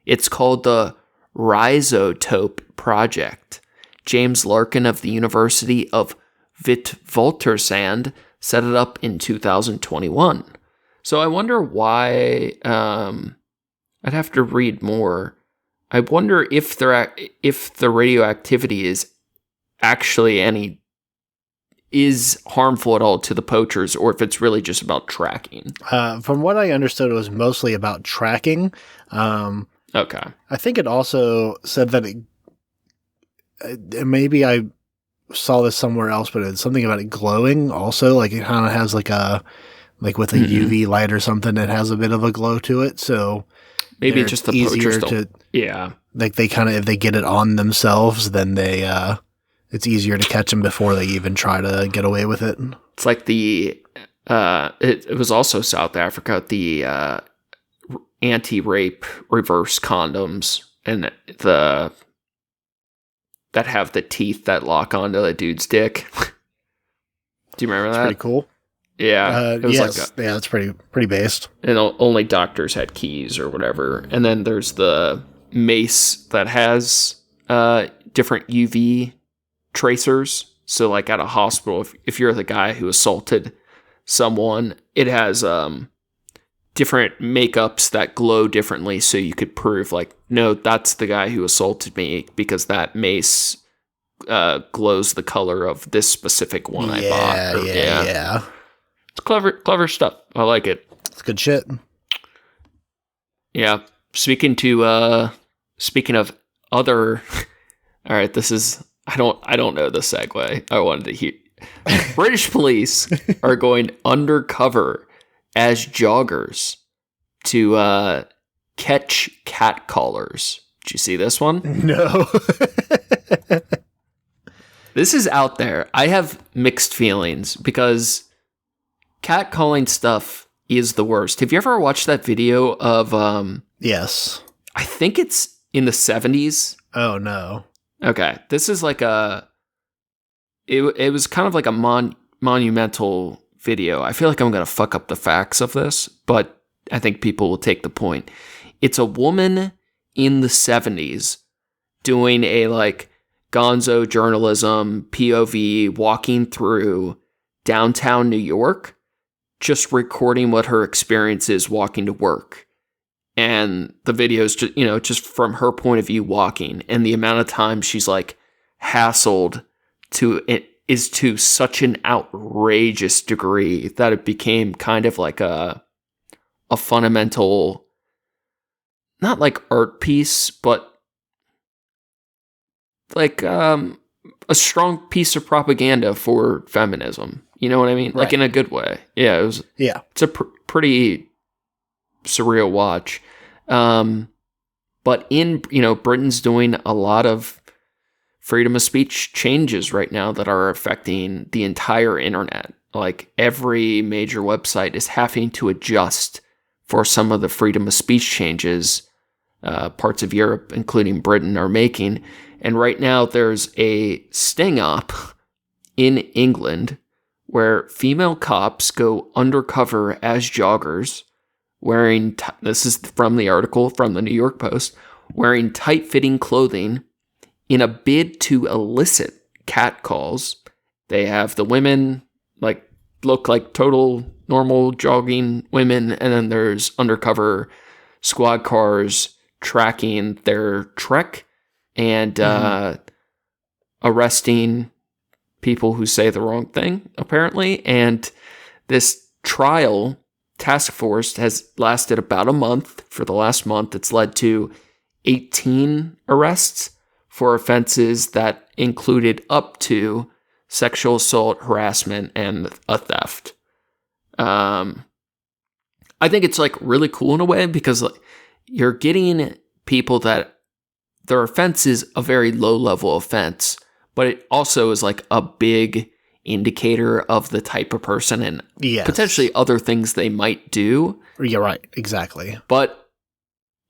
[SPEAKER 4] It's called the Rhizotope Project. James Larkin of the University of Witwatersrand set it up in 2021. So I wonder why. I'd have to read more. I wonder if the radioactivity is actually is harmful at all to the poachers, or if it's really just about tracking.
[SPEAKER 3] From what I understood, it was mostly about tracking.
[SPEAKER 4] Okay. I
[SPEAKER 3] think it also said that maybe I saw this somewhere else, but it's something about it glowing also. Like it kind of has with a UV light or something, it has a bit of a glow to it. So
[SPEAKER 4] maybe just the poachers don't. Yeah.
[SPEAKER 3] Like they kind of, if they get it on themselves, then it's easier to catch them before they even try to get away with it.
[SPEAKER 4] It's like it was also South Africa, the anti-rape reverse condoms and that have the teeth that lock onto the dude's dick. Do you remember that?
[SPEAKER 3] Pretty cool.
[SPEAKER 4] Yeah.
[SPEAKER 3] It was it's pretty based.
[SPEAKER 4] And only doctors had keys or whatever. And then there's the mace that has different UV tracers. So like at a hospital, if you're the guy who assaulted someone, it has different makeups that glow differently, so you could prove like, no, that's the guy who assaulted me because that mace glows the color of this specific one I bought.
[SPEAKER 3] Yeah.
[SPEAKER 4] It's clever stuff. I like it.
[SPEAKER 3] It's good shit.
[SPEAKER 4] Yeah. Speaking of other, all right, this is, I don't know the segue. I wanted to hear. British police are going undercover as joggers to catch cat callers. Did you see this one?
[SPEAKER 3] No.
[SPEAKER 4] This is out there. I have mixed feelings because cat calling stuff is the worst. Have you ever watched that video of
[SPEAKER 3] Yes.
[SPEAKER 4] I think it's in the 70s.
[SPEAKER 3] Oh no.
[SPEAKER 4] Okay. This is like it was kind of like a monumental video. I feel like I'm going to fuck up the facts of this, but I think people will take the point. It's a woman in the 70s doing a like gonzo journalism POV walking through downtown New York, just recording what her experience is walking to work. And the videos, just from her point of view walking, and the amount of time she's like hassled to it is to such an outrageous degree that it became kind of like a fundamental, not like art piece, but like a strong piece of propaganda for feminism. You know what I mean?
[SPEAKER 3] Right.
[SPEAKER 4] Like in a good way. Yeah, it's a pretty surreal watch. But Britain's doing a lot of freedom of speech changes right now that are affecting the entire internet. Like every major website is having to adjust for some of the freedom of speech changes parts of Europe, including Britain, are making. And right now there's a sting op in England where female cops go undercover as joggers, wearing, this is from the article from the New York Post, wearing tight-fitting clothing in a bid to elicit catcalls. They have the women look like total normal jogging women, and then there's undercover squad cars tracking their trek and arresting people who say the wrong thing, apparently. And this trial task force has lasted about a month. For the last month, it's led to 18 arrests for offenses that included up to sexual assault, harassment, and a theft. I think it's like really cool in a way because you're getting people that their offense is a very low level offense, but it also is like a big indicator of the type of person and potentially other things they might do.
[SPEAKER 3] You're right. Exactly.
[SPEAKER 4] But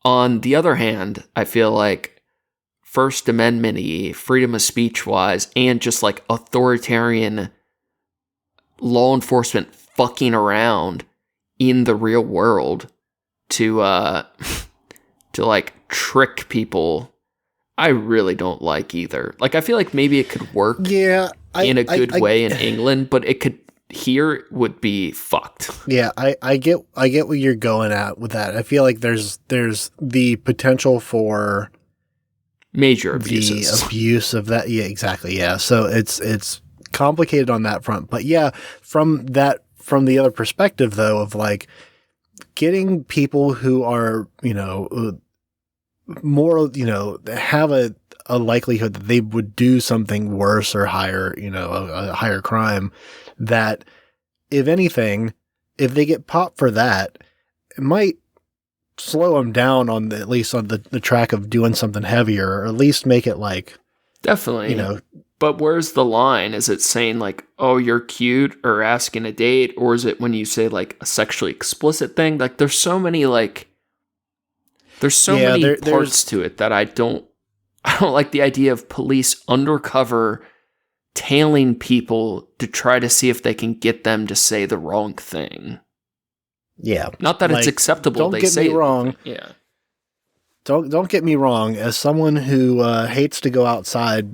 [SPEAKER 4] on the other hand, I feel like First Amendment-y, freedom of speech-wise, and just like authoritarian law enforcement fucking around in the real world to like trick people, I really don't like either. Like, I feel like maybe it could work in a good way in England, but it could here would be fucked.
[SPEAKER 3] Yeah, I get what you're going at with that. I feel like there's the potential for
[SPEAKER 4] major abuses.
[SPEAKER 3] The abuse of that. Yeah, exactly. Yeah. So it's complicated on that front. But yeah, from the other perspective though, of like getting people who are, more, have a likelihood that they would do something worse or higher, a higher crime, that if anything, if they get popped for that, it might slow them down on at least on the track of doing something heavier, or at least make it like,
[SPEAKER 4] definitely, but where's the line? Is it saying like, oh, you're cute, or asking a date, or is it when you say like a sexually explicit thing? Like there's so many many parts to it that I don't like the idea of police undercover tailing people to try to see if they can get them to say the wrong thing.
[SPEAKER 3] Yeah.
[SPEAKER 4] Not that it's acceptable.
[SPEAKER 3] Don't get me wrong.
[SPEAKER 4] Yeah.
[SPEAKER 3] Don't get me wrong. As someone who hates to go outside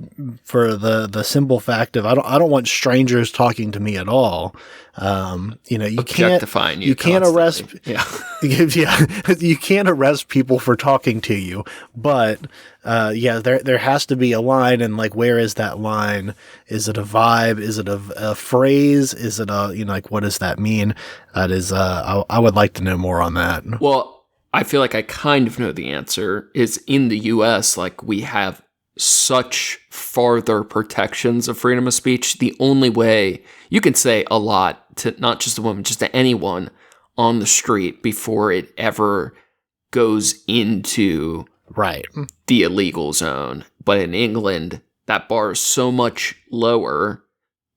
[SPEAKER 3] for the simple fact of I don't want strangers talking to me at all. You can't arrest.
[SPEAKER 4] Yeah.
[SPEAKER 3] You can't arrest people for talking to you. But there has to be a line, and like, where is that line? Is it a vibe? Is it a phrase? Is it what does that mean? That is, I would like to know more on that.
[SPEAKER 4] Well, I feel like I kind of know the answer. Is in the US, like, we have such farther protections of freedom of speech. The only way you can say a lot to not just a woman, just to anyone on the street before it ever goes into the illegal zone. But in England, that bar is so much lower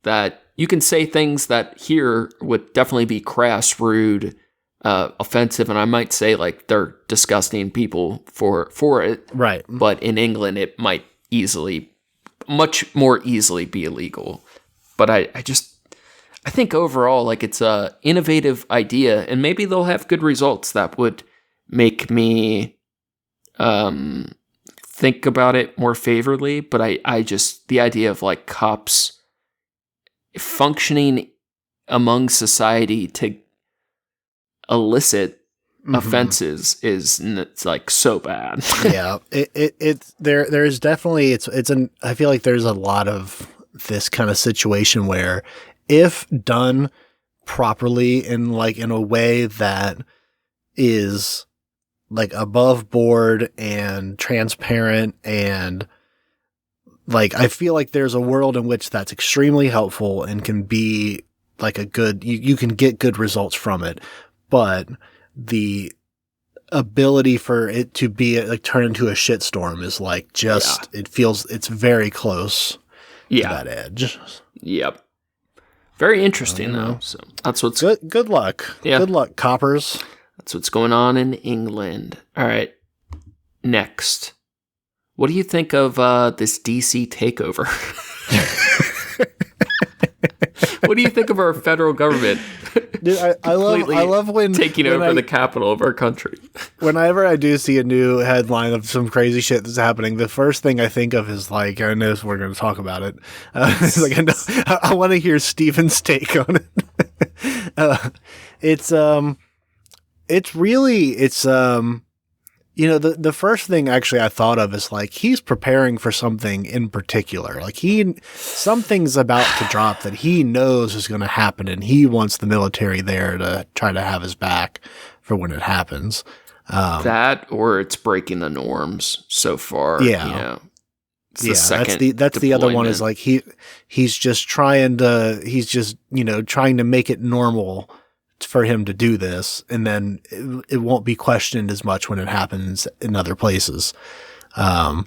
[SPEAKER 4] that you can say things that here would definitely be crass, rude, offensive, and I might say like they're disgusting people for it.
[SPEAKER 3] Right.
[SPEAKER 4] But in England, it might much more easily be illegal. But I think overall, like, it's a innovative idea, and maybe they'll have good results that would make me think about it more favorably. But I just, the idea of like cops functioning among society to illicit offenses is it's like so bad.
[SPEAKER 3] Yeah, there's definitely I feel like there's a lot of this kind of situation where if done properly in a way that is like above board and transparent, and like I feel like there's a world in which that's extremely helpful and can be like a good, you can get good results from it, but the ability for it to be like turn into a shitstorm is like just it feels it's very close to that edge.
[SPEAKER 4] Yep. Very interesting though. So that's what's
[SPEAKER 3] good luck.
[SPEAKER 4] Yeah.
[SPEAKER 3] Good luck, coppers.
[SPEAKER 4] That's what's going on in England. All right. Next. What do you think of this DC takeover? What do you think of our federal government?
[SPEAKER 3] Dude, I love when
[SPEAKER 4] taking over the capital of our country. Whenever
[SPEAKER 3] I do see a new headline of some crazy shit that's happening, the first thing I think of is like, I know we're going to talk about it. It's like I want to hear Steven's take on it. You know, the first thing actually I thought of is like he's preparing for something in particular. Like something's about to drop that he knows is going to happen, and he wants the military there to try to have his back for when it happens.
[SPEAKER 4] That or it's breaking the norms so far.
[SPEAKER 3] Yeah.
[SPEAKER 4] You know,
[SPEAKER 3] that's the other one is like he's just trying to make it normal for him to do this, and then it won't be questioned as much when it happens in other places.
[SPEAKER 4] I've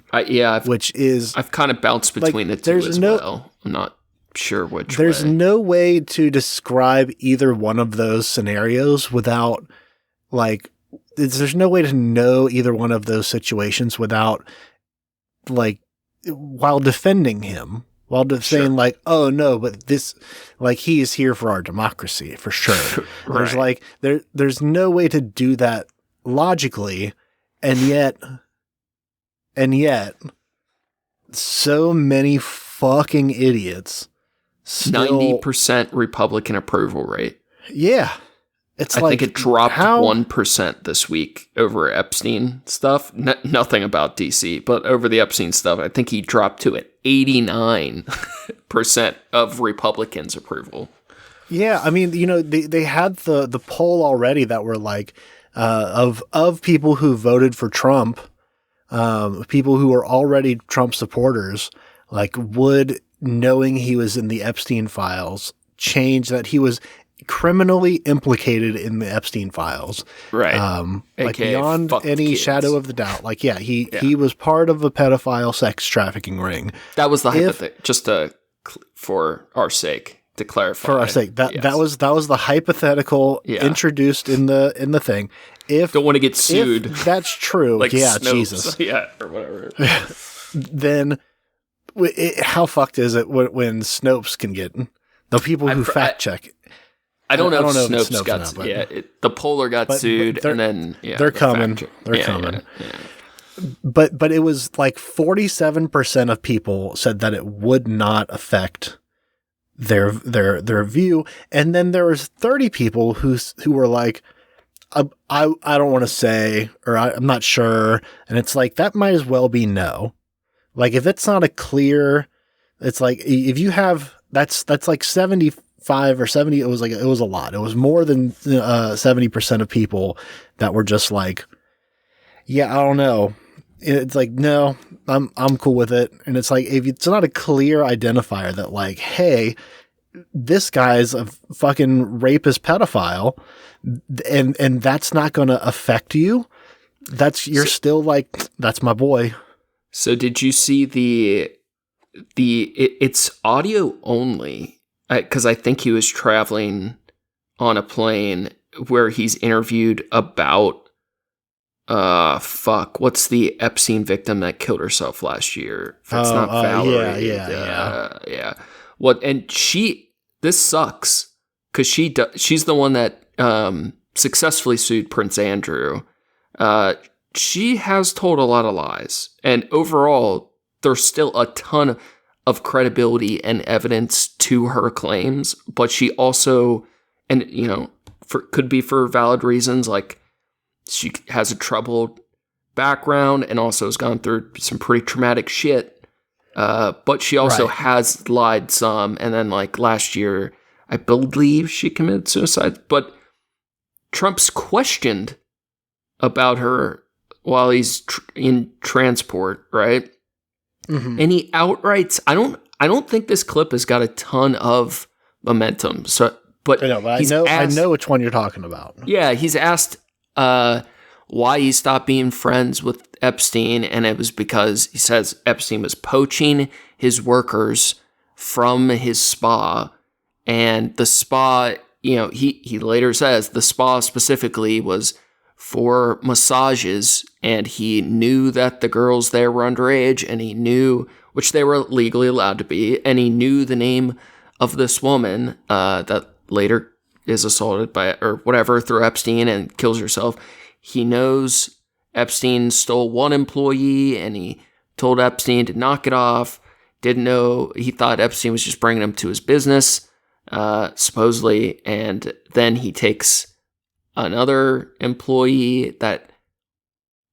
[SPEAKER 4] kind of bounced between the two as well. I'm not sure which.
[SPEAKER 3] There's no way to describe either one of those scenarios without like. There's no way to know either one of those situations without like while defending him. While saying like, oh no, but this, like he is here for our democracy for sure.
[SPEAKER 4] Right.
[SPEAKER 3] There's like there's no way to do that logically, and yet, so many fucking idiots.
[SPEAKER 4] 90% Republican approval rate.
[SPEAKER 3] Yeah.
[SPEAKER 4] I think it dropped 1% this week over Epstein stuff. Nothing about DC, but over the Epstein stuff, I think he dropped to 89% of Republicans' approval.
[SPEAKER 3] Yeah, I mean, you know, they had the poll already that were like of people who voted for Trump, people who were already Trump supporters, like would knowing he was in the Epstein files change that he was criminally implicated in the Epstein files, right? Like beyond any shadow of the doubt. Like, he was part of a pedophile sex trafficking ring.
[SPEAKER 4] That was the hypothetical. Just for our sake to clarify.
[SPEAKER 3] For our sake, that was the hypothetical introduced in the thing. If
[SPEAKER 4] don't want to get sued,
[SPEAKER 3] if that's true.
[SPEAKER 4] Like Snopes,
[SPEAKER 3] Jesus,
[SPEAKER 4] or whatever.
[SPEAKER 3] Then, how fucked is it when Snopes can get the people who fact check?
[SPEAKER 4] I don't know if Snopes got sued. The Polar got sued, and then
[SPEAKER 3] they're coming. They're coming. Yeah. But it was like 47% of people said that it would not affect their view, and then there was 30 people who were like, I don't want to say, or I'm not sure, and it's like that might as well be no. Like if it's not a clear, it's like if you have that's like 75 or 70, it was a lot. It was more than 70% of people that were just like, yeah, I don't know. It's like, no, I'm cool with it. And it's like, if it's not a clear identifier that like, hey, this guy's a fucking rapist pedophile, and that's not going to affect you. You're still like, that's my boy.
[SPEAKER 4] So did you see it's audio only? Because I think he was traveling on a plane where he's interviewed about, what's the Epstein victim that killed herself last year? That's not Valerie. Yeah. What? And this sucks because she's the one that successfully sued Prince Andrew. She has told a lot of lies, and overall, there's still a ton of credibility and evidence to her claims, but she also, and could be for valid reasons, like she has a troubled background and also has gone through some pretty traumatic shit. But she also has lied some, and then like last year, I believe she committed suicide. But Trump's questioned about her while he's in transport, right? Mm-hmm. And he outrights, I don't think this clip has got a ton of momentum. So, but
[SPEAKER 3] I know which one you're talking about.
[SPEAKER 4] Yeah, he's asked why he stopped being friends with Epstein, and it was because he says Epstein was poaching his workers from his spa, and the spa, he later says the spa specifically was for massages, and he knew that the girls there were underage, and he knew, which they were legally allowed to be, and he knew the name of this woman that later is assaulted by, or whatever, through Epstein and kills herself. He knows Epstein stole one employee, and he told Epstein to knock it off. Didn't know, he thought Epstein was just bringing him to his business, supposedly, and then he takes another employee that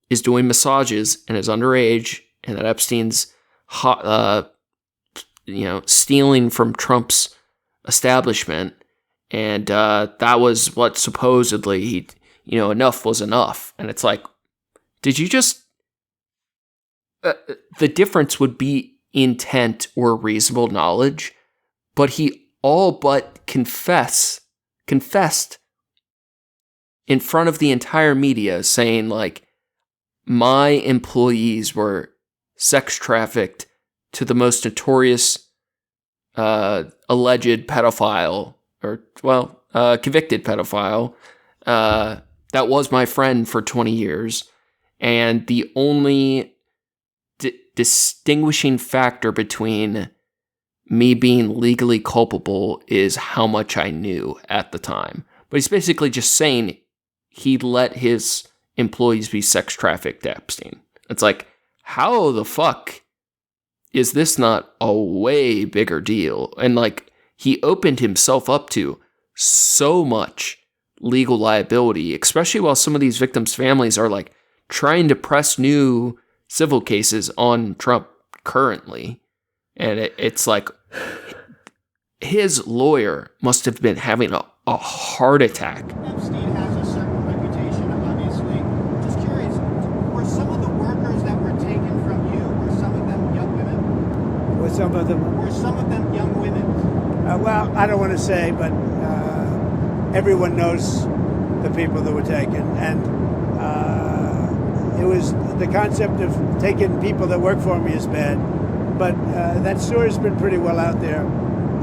[SPEAKER 4] is doing massages and is underage, and that Epstein's stealing from Trump's establishment, and that was what supposedly he, enough was enough. And it's like, did you just... the difference would be intent or reasonable knowledge, but he all but confessed in front of the entire media, saying like, my employees were sex trafficked to the most notorious alleged pedophile, or convicted pedophile that was my friend for 20 years, and the only distinguishing factor between me being legally culpable is how much I knew at the time. But he's basically just saying he let his employees be sex trafficked to Epstein. It's like, how the fuck is this not a way bigger deal? And like, he opened himself up to so much legal liability, especially while some of these victims' families are like trying to press new civil cases on Trump currently. And it's like, his lawyer must have been having a heart attack.
[SPEAKER 5] Epstein has a certain reputation, obviously. Just curious, were some of the workers that were taken from you, were some of them young women?
[SPEAKER 6] Were some of them?
[SPEAKER 5] Were some of them young women?
[SPEAKER 6] Well, I don't want to say, but everyone knows the people that were taken. And it was the concept of taking people that work for me is bad. But that story's been pretty well out there.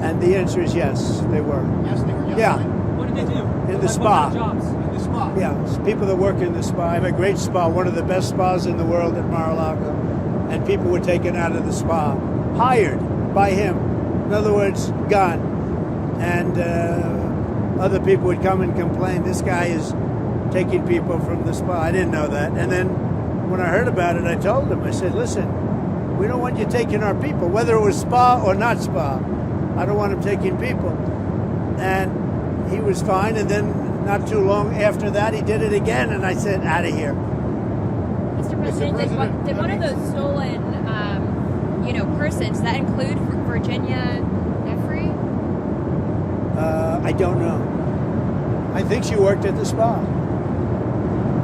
[SPEAKER 6] And the answer is yes, they were.
[SPEAKER 5] Yes, they were young
[SPEAKER 6] Yeah.
[SPEAKER 5] women. What did they do?
[SPEAKER 6] In the spa.
[SPEAKER 5] What kind of jobs? In the spa?
[SPEAKER 6] Yeah, it's people that work in the spa. I have a great spa, one of the best spas in the world at Mar-a-Lago. And people were taken out of the spa, hired by him. In other words, gone. And other people would come and complain, this guy is taking people from the spa. I didn't know that. And then when I heard about it, I told him, I said, listen, we don't want you taking our people, whether it was spa or not spa. I don't want him taking people. And he was fine. And then not too long after that, he did it again. And I said, out of here.
[SPEAKER 7] Mr. President, did one of those stolen, persons, that include Virginia Jeffrey?
[SPEAKER 6] I don't know. I think she worked at the spa.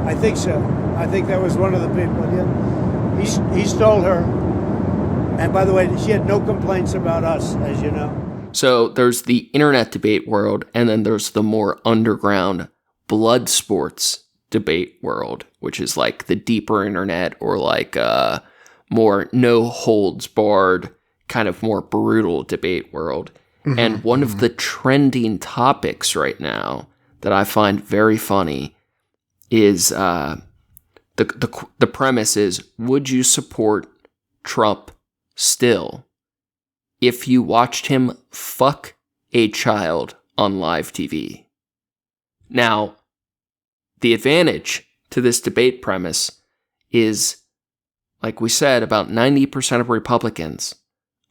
[SPEAKER 6] I think so. I think that was one of the people. Yeah. He stole her. And by the way, she had no complaints about us, as you know.
[SPEAKER 4] So there's the internet debate world, and then there's the more underground blood sports debate world, which is like the deeper internet, or like more no holds barred, kind of more brutal debate world. Mm-hmm. And one of the trending topics right now that I find very funny is the premise is, would you support Trump still if you watched him fuck a child on live TV? Now, the advantage to this debate premise is, like we said, about 90% of Republicans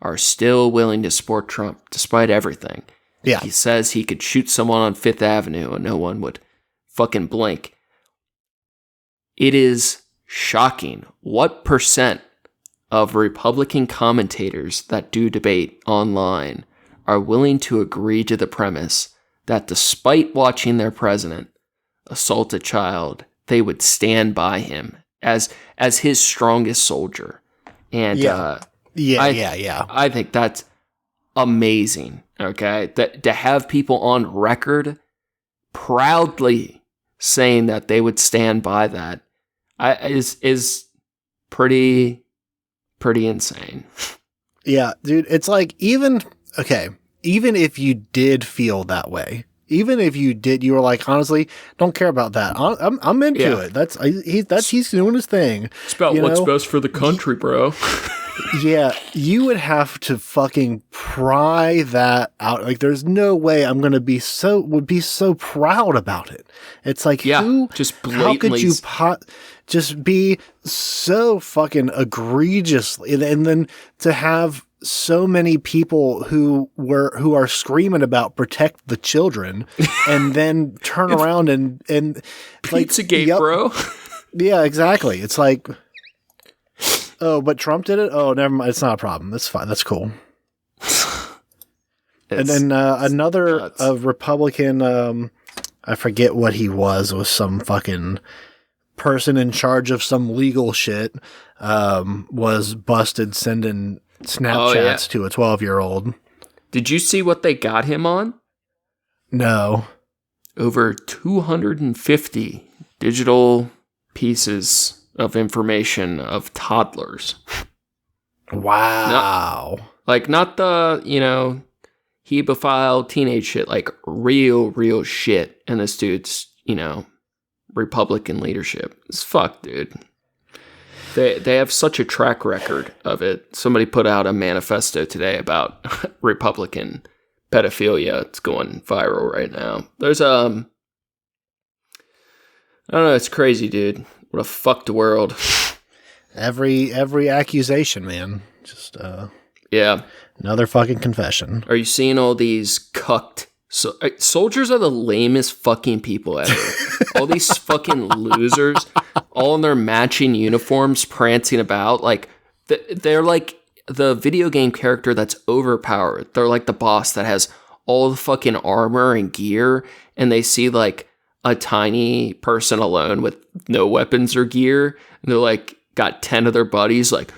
[SPEAKER 4] are still willing to support Trump despite everything.
[SPEAKER 3] Yeah.
[SPEAKER 4] He says he could shoot someone on Fifth Avenue and no one would fucking blink. It is shocking what percent of Republican commentators that do debate online are willing to agree to the premise that despite watching their president assault a child, they would stand by him as his strongest soldier. And I think that's amazing. Okay, that to have people on record proudly saying that they would stand by that is pretty insane.
[SPEAKER 3] Yeah, dude, it's like even if you did feel that way, even if you were like, honestly, don't care about that. I'm into it. He's doing his thing.
[SPEAKER 4] It's about what's best for the country, bro.
[SPEAKER 3] Yeah, you would have to fucking pry that out. Like, there's no way I'm gonna be so proud about it. It's like,
[SPEAKER 4] just blatantly.
[SPEAKER 3] How could you just be so fucking egregiously, and then to have so many people who are screaming about protect the children, and then turn around and like,
[SPEAKER 4] Pizzagate, bro.
[SPEAKER 3] Yeah, exactly. It's like, oh, but Trump did it? Oh, never mind. It's not a problem. That's fine. That's cool. And then another Republican, I forget what he was some fucking person in charge of some legal shit, was busted sending Snapchats to a 12-year-old.
[SPEAKER 4] Did you see what they got him on?
[SPEAKER 3] No.
[SPEAKER 4] Over 250 digital pieces of information of toddlers.
[SPEAKER 3] Wow.
[SPEAKER 4] Not the, hebephile teenage shit, like real shit. And this dude's, Republican leadership. It's fucked, dude. They have such a track record of it. Somebody put out a manifesto today about Republican pedophilia. It's going viral right now. There's I don't know, it's crazy, dude. What a fucked world.
[SPEAKER 3] Every accusation, man. Just
[SPEAKER 4] yeah.
[SPEAKER 3] Another fucking confession.
[SPEAKER 4] Are you seeing all these cucked soldiers are the lamest fucking people ever. All these fucking losers, all in their matching uniforms, prancing about. Like, they're like the video game character that's overpowered. They're like the boss that has all the fucking armor and gear, and they see like a tiny person alone with no weapons or gear, and they're like got 10 of their buddies, like,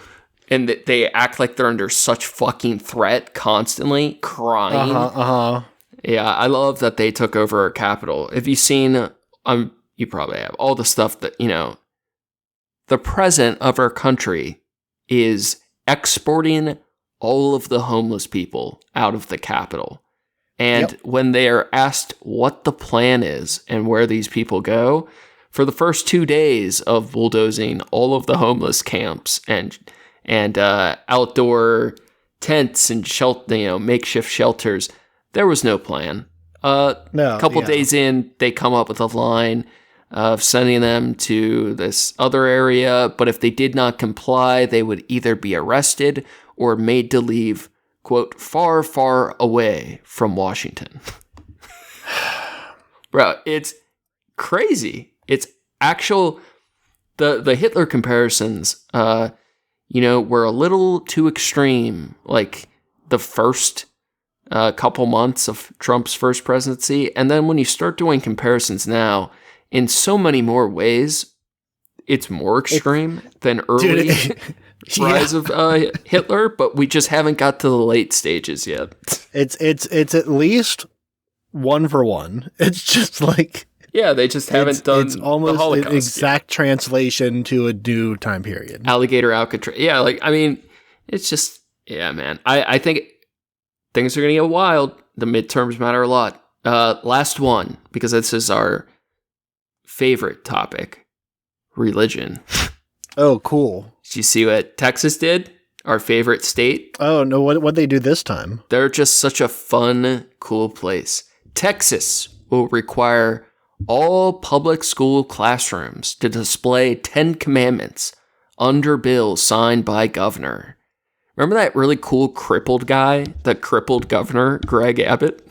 [SPEAKER 4] and they act like they're under such fucking threat constantly, crying. Yeah, I love that they took over our capital. Have you seen, you probably have, all the stuff that, the president of our country is exporting all of the homeless people out of the capital. And when they are asked what the plan is and where these people go, for the first 2 days of bulldozing all of the homeless camps and outdoor tents and makeshift shelters, there was no plan. A couple days in, they come up with a line of sending them to this other area, but if they did not comply, they would either be arrested or made to leave, quote, far, far away from Washington. Bro, it's crazy. It's actual... The Hitler comparisons, were a little too extreme. Like, the first... couple months of Trump's first presidency. And then when you start doing comparisons now, in so many more ways, it's more extreme than early rise of Hitler, but we just haven't got to the late stages yet.
[SPEAKER 3] It's at least 1 for 1. It's just like... Yeah,
[SPEAKER 4] they just haven't done
[SPEAKER 3] it's almost
[SPEAKER 4] the Holocaust
[SPEAKER 3] an exact
[SPEAKER 4] yet.
[SPEAKER 3] Translation to a new time period.
[SPEAKER 4] Alligator Alcatraz. Yeah, it's just... Yeah, man. I think... Things are going to get wild. The midterms matter a lot. Last one, because this is our favorite topic, religion.
[SPEAKER 3] Oh, cool.
[SPEAKER 4] Did you see what Texas did? Our favorite state?
[SPEAKER 3] Oh, no, what'd they do this time?
[SPEAKER 4] They're just such a fun, cool place. Texas will require all public school classrooms to display 10 commandments under bill signed by governor. Remember that really cool crippled guy, the crippled governor, Greg Abbott?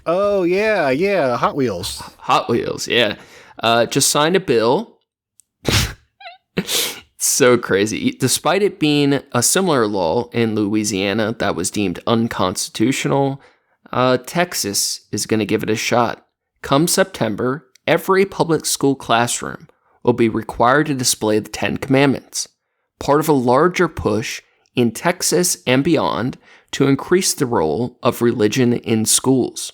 [SPEAKER 3] Oh, yeah, Hot Wheels.
[SPEAKER 4] Hot Wheels, yeah. Just signed a bill. So crazy. Despite it being a similar law in Louisiana that was deemed unconstitutional, Texas is going to give it a shot. Come September, every public school classroom will be required to display the Ten Commandments, part of a larger push in Texas and beyond to increase the role of religion in schools.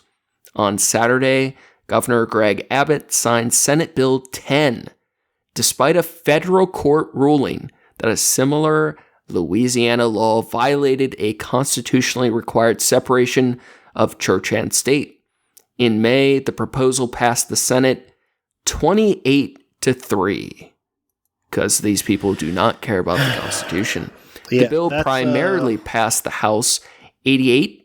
[SPEAKER 4] On Saturday, Governor Greg Abbott signed Senate Bill 10, despite a federal court ruling that a similar Louisiana law violated a constitutionally required separation of church and state. In May, the proposal passed the Senate 28-3, because these people do not care about the Constitution.
[SPEAKER 3] Yeah,
[SPEAKER 4] the bill primarily passed the House 88.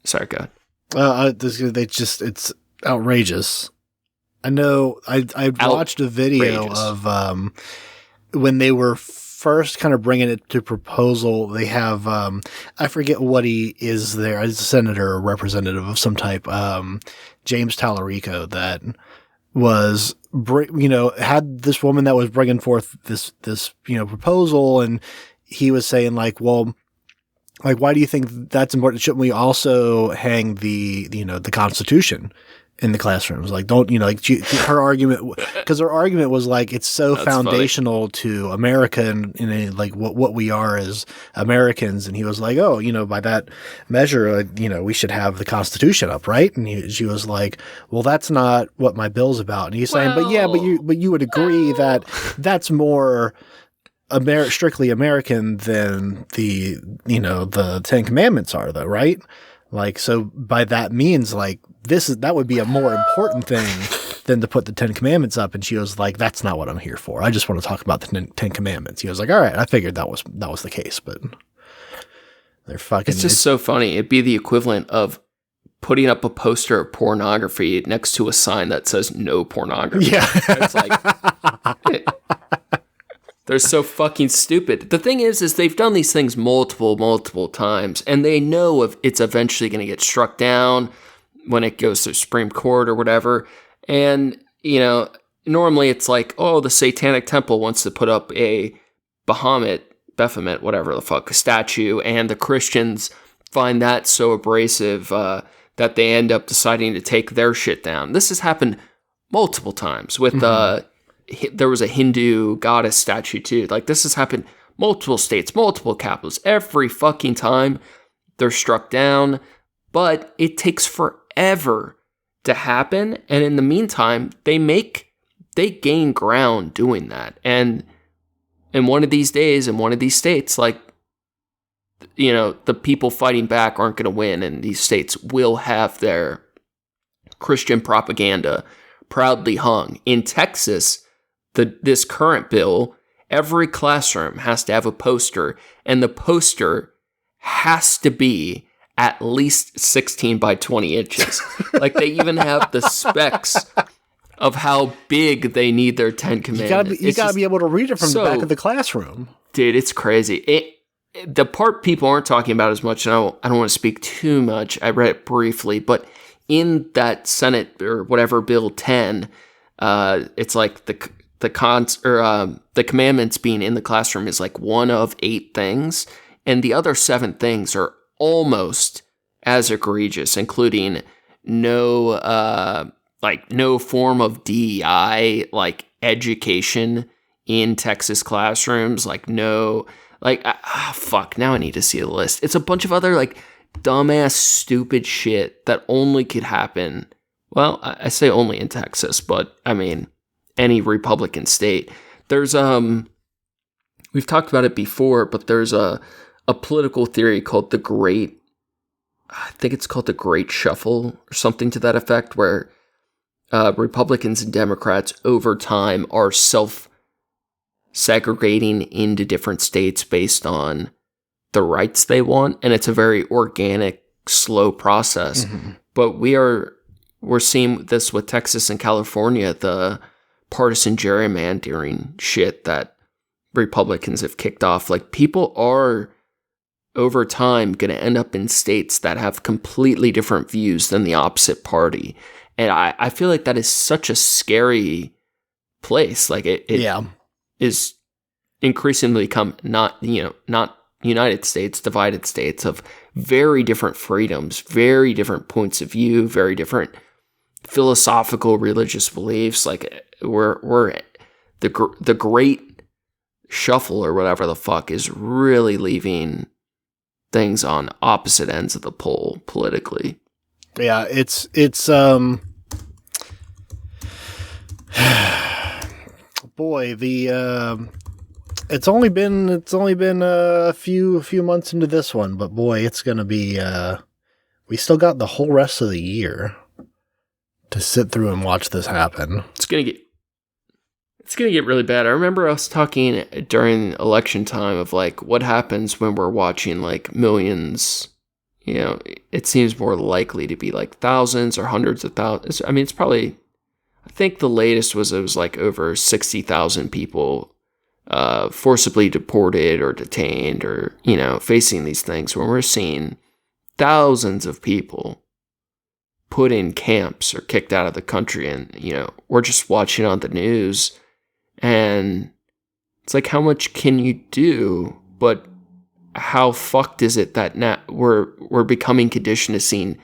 [SPEAKER 4] Sorry, go ahead.
[SPEAKER 3] It's outrageous. I know I watched a video of when they were first kind of bringing it to proposal. They have I forget what he is there. He's a senator or representative of some type. James Tallarico, that was had this woman that was bringing forth this proposal, and he was saying like, well, like, why do you think that's important? Shouldn't we also hang the Constitution in the classrooms? Like, don't, her argument, because her argument was like, it's so that's foundational funny to America and like what we are as Americans. And he was like, oh, by that measure, we should have the Constitution up, right? And she was like, well, that's not what my bill's about. And he's saying, but you would agree that that's more strictly American than the Ten Commandments are, though, right? Like, so by that means, like, that would be a more important thing than to put the Ten Commandments up. And she was like, that's not what I'm here for. I just want to talk about the Ten Commandments. He was like, all right, I figured that was the case, but they're fucking.
[SPEAKER 4] It's just so funny. It'd be the equivalent of putting up a poster of pornography next to a sign that says no pornography.
[SPEAKER 3] Yeah.
[SPEAKER 4] It's like, they're so fucking stupid. The thing is they've done these things multiple times, and they know if it's eventually going to get struck down when it goes to Supreme Court or whatever. And, normally it's like, oh, the Satanic Temple wants to put up a Baphomet, whatever the fuck, statue, and the Christians find that so abrasive that they end up deciding to take their shit down. This has happened multiple times with there was a Hindu goddess statue too. Like, this has happened multiple states, multiple capitals. Every fucking time they're struck down, but it takes forever to happen. And in the meantime, they gain ground doing that. And in one of these days, in one of these states, like, the people fighting back aren't going to win, and these states will have their Christian propaganda proudly hung. In Texas, this current bill, every classroom has to have a poster, and the poster has to be at least 16 by 20 inches. Like, they even have the specs of how big they need their Ten Commandments.
[SPEAKER 3] You gotta be able to read it from the back of the classroom.
[SPEAKER 4] Dude, it's crazy. The part people aren't talking about as much, and I don't want to speak too much, I read it briefly, but in that Senate or whatever Bill 10, it's like the commandments being in the classroom is like one of 8 things, and the other 7 things are almost as egregious, including no form of DEI, like education in Texas classrooms, like no, like, fuck, now I need to see the list. It's a bunch of other, like, dumbass, stupid shit that only could happen. Well, I say only in Texas, but I mean, any Republican state. There's, we've talked about it before, but there's a political theory called the Great Shuffle or something to that effect, where Republicans and Democrats over time are segregating into different states based on the rights they want. And it's a very organic, slow process. Mm-hmm. But we're seeing this with Texas and California, the partisan gerrymandering shit that Republicans have kicked off. Like, people are over time going to end up in states that have completely different views than the opposite party. And I feel like that is such a scary place. Like it is increasingly not United States, divided states of very different freedoms, very different points of view, very different philosophical, religious beliefs. Like we're the great shuffle or whatever the fuck is really leaving things on opposite ends of the pole politically.
[SPEAKER 3] Yeah, it's boy, it's only been a few months into this one, but boy, it's gonna be we still got the whole rest of the year to sit through and watch this happen.
[SPEAKER 4] It's gonna get really bad. I remember us talking during election time of like what happens when we're watching like millions. You know, it seems more likely to be like thousands or hundreds of thousands. I mean, it's probably, I think the latest was it was like over 60,000 people forcibly deported or detained or, you know, facing these things when we're seeing thousands of people put in camps or kicked out of the country. And, you know, we're just watching on the news and it's like, how much can you do? But how fucked is it that now we're becoming conditioned to seeing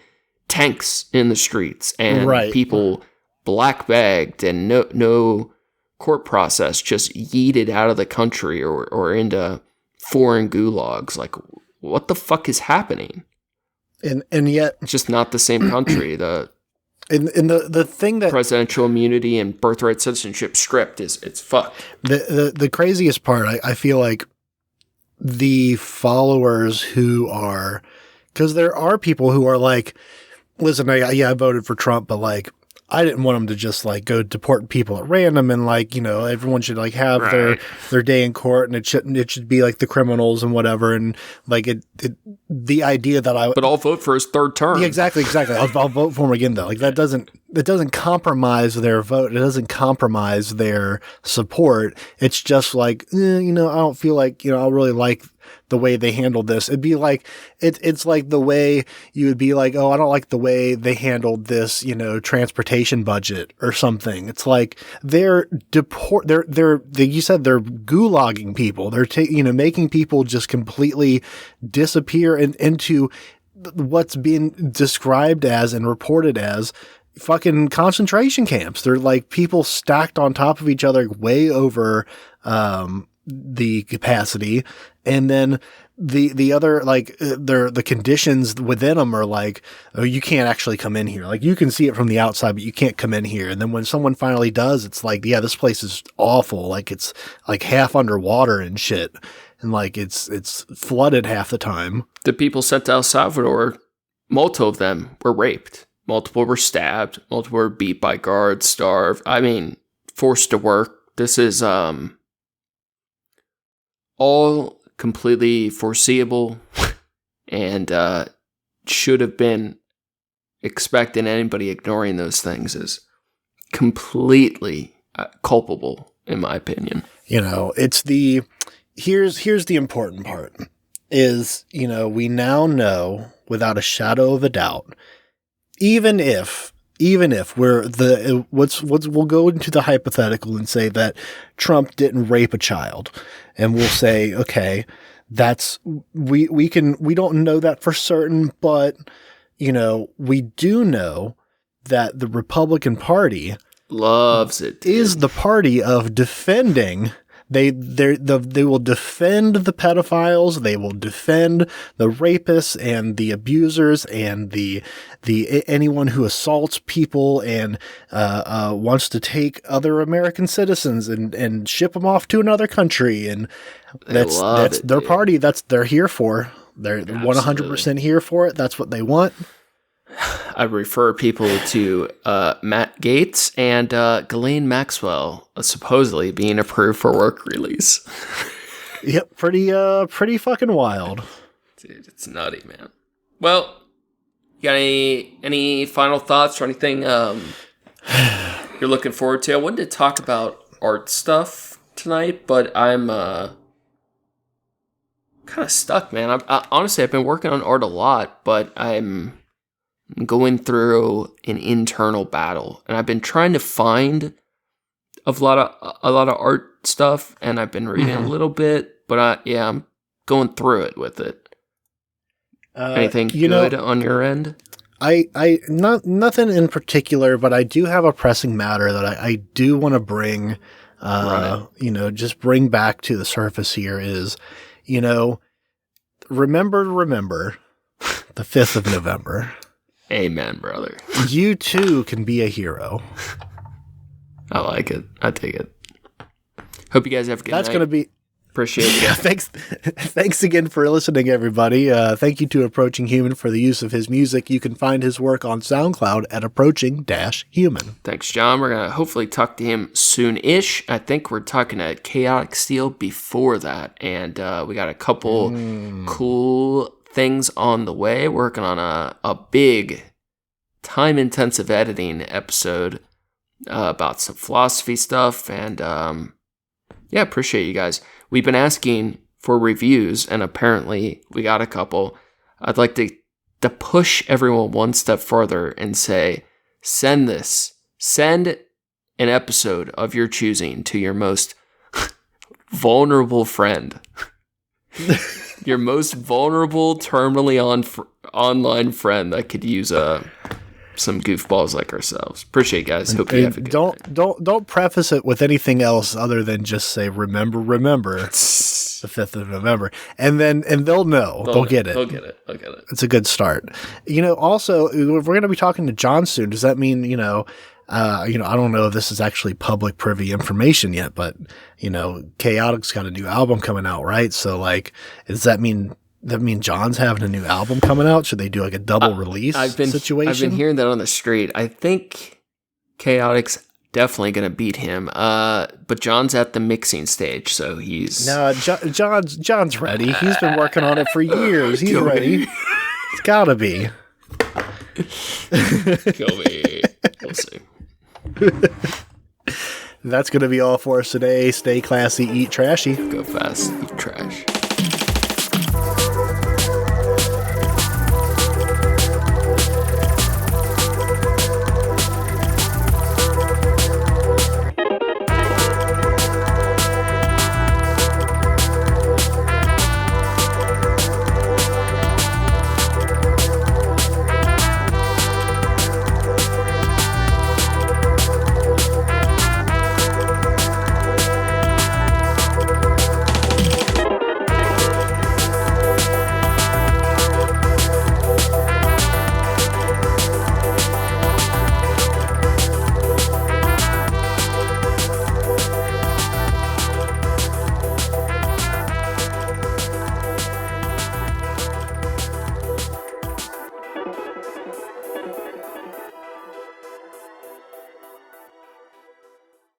[SPEAKER 4] tanks in the streets and people black bagged and no court process, just yeeted out of the country or into foreign gulags? Like, what the fuck is happening?
[SPEAKER 3] And yet
[SPEAKER 4] it's just not the same country. The
[SPEAKER 3] thing that
[SPEAKER 4] presidential immunity and birthright citizenship script it's fucked.
[SPEAKER 3] The craziest part, I feel like the followers who are, because there are people who are like, listen, I voted for Trump, but like, I didn't want them to just like go deport people at random and like, you know, everyone should like have their day in court and it should be like the criminals and whatever. And like the idea that
[SPEAKER 4] but I'll vote for his third term.
[SPEAKER 3] Yeah, exactly. I'll vote for him again though. Like that doesn't compromise their vote. It doesn't compromise their support. It's just like, you know, I don't feel like, you know, I really like the way they handled this. It'd be like, it's like the way you would be like, oh, I don't like the way they handled this, you know, transportation budget or something. It's like you said they're gulagging people. They're making people just completely disappear into what's being described as and reported as fucking concentration camps. They're like people stacked on top of each other way over the capacity, and then the other, like the conditions within them are like, oh, you can't actually come in here. Like you can see it from the outside, but you can't come in here. And then when someone finally does, it's like, yeah, this place is awful. Like it's like half underwater and shit, and like it's flooded half the time.
[SPEAKER 4] The people sent to El Salvador, multiple of them were raped. Multiple were stabbed. Multiple were beat by guards, starved. I mean, forced to work. This is all completely foreseeable and should have been expected. Anybody ignoring those things is completely culpable, in my opinion.
[SPEAKER 3] You know, it's here's the important part is, you know, we now know without a shadow of a doubt, even if we'll go into the hypothetical and say that Trump didn't rape a child, and we'll say, okay, that's, we don't know that for certain, but, you know, we do know that the Republican Party
[SPEAKER 4] loves it,
[SPEAKER 3] is the party of defending. They will defend the pedophiles. They will defend the rapists and the abusers and the anyone who assaults people and wants to take other American citizens and ship them off to another country. And that's their party. They're here for. They're 100% here for it. That's what they want.
[SPEAKER 4] I refer people to Matt Gaetz and Ghislaine Maxwell supposedly being approved for work release.
[SPEAKER 3] Yep, pretty fucking wild.
[SPEAKER 4] Dude, it's nutty, man. Well, you got any final thoughts or anything you're looking forward to? I wanted to talk about art stuff tonight, but I'm kind of stuck, man. Honestly, I've been working on art a lot, but I'm going through an internal battle, and I've been trying to find a lot of art stuff, and I've been reading a little bit, but I'm going through it with it. Anything good on your end?
[SPEAKER 3] Nothing in particular, but I do have a pressing matter that I do want to bring, just bring back to the surface here is, remember the 5th of November.
[SPEAKER 4] Amen, brother.
[SPEAKER 3] You too can be a hero.
[SPEAKER 4] I like it. I take it. Hope you guys have a good night.
[SPEAKER 3] That's going to be...
[SPEAKER 4] Appreciate it.
[SPEAKER 3] Yeah, thanks again for listening, everybody. Thank you to Approaching Human for the use of his music. You can find his work on SoundCloud at Approaching-Human.
[SPEAKER 4] Thanks, John. We're going to hopefully talk to him soon-ish. I think we're talking to Chaotic Steel before that, and we got a couple cool things on the way. Working on a big, time-intensive editing episode about some philosophy stuff, and appreciate you guys. We've been asking for reviews, and apparently we got a couple. I'd like to push everyone one step further and say, send an episode of your choosing to your most vulnerable friend. Your most vulnerable, terminally online friend that could use some goofballs like ourselves. Appreciate it, guys. Hope you have a good night.
[SPEAKER 3] Don't preface it with anything else other than just say remember the 5th of November, and they'll know. They'll get it.
[SPEAKER 4] They'll get it.
[SPEAKER 3] It's a good start. Also, if we're going to be talking to John soon, does that mean I don't know if this is actually public privy information yet, but Chaotic's got a new album coming out, right? So does that mean John's having a new album coming out? Should they do like a double release situation?
[SPEAKER 4] I've been hearing that on the street. I think Chaotic's definitely going to beat him. But John's at the mixing stage, so he's...
[SPEAKER 3] No, John's ready. He's been working on it for years. He's ready. It's gotta be.
[SPEAKER 4] Kill me. We'll see.
[SPEAKER 3] That's going to be all for us today. Stay classy, eat trashy.
[SPEAKER 4] Go fast, eat trash.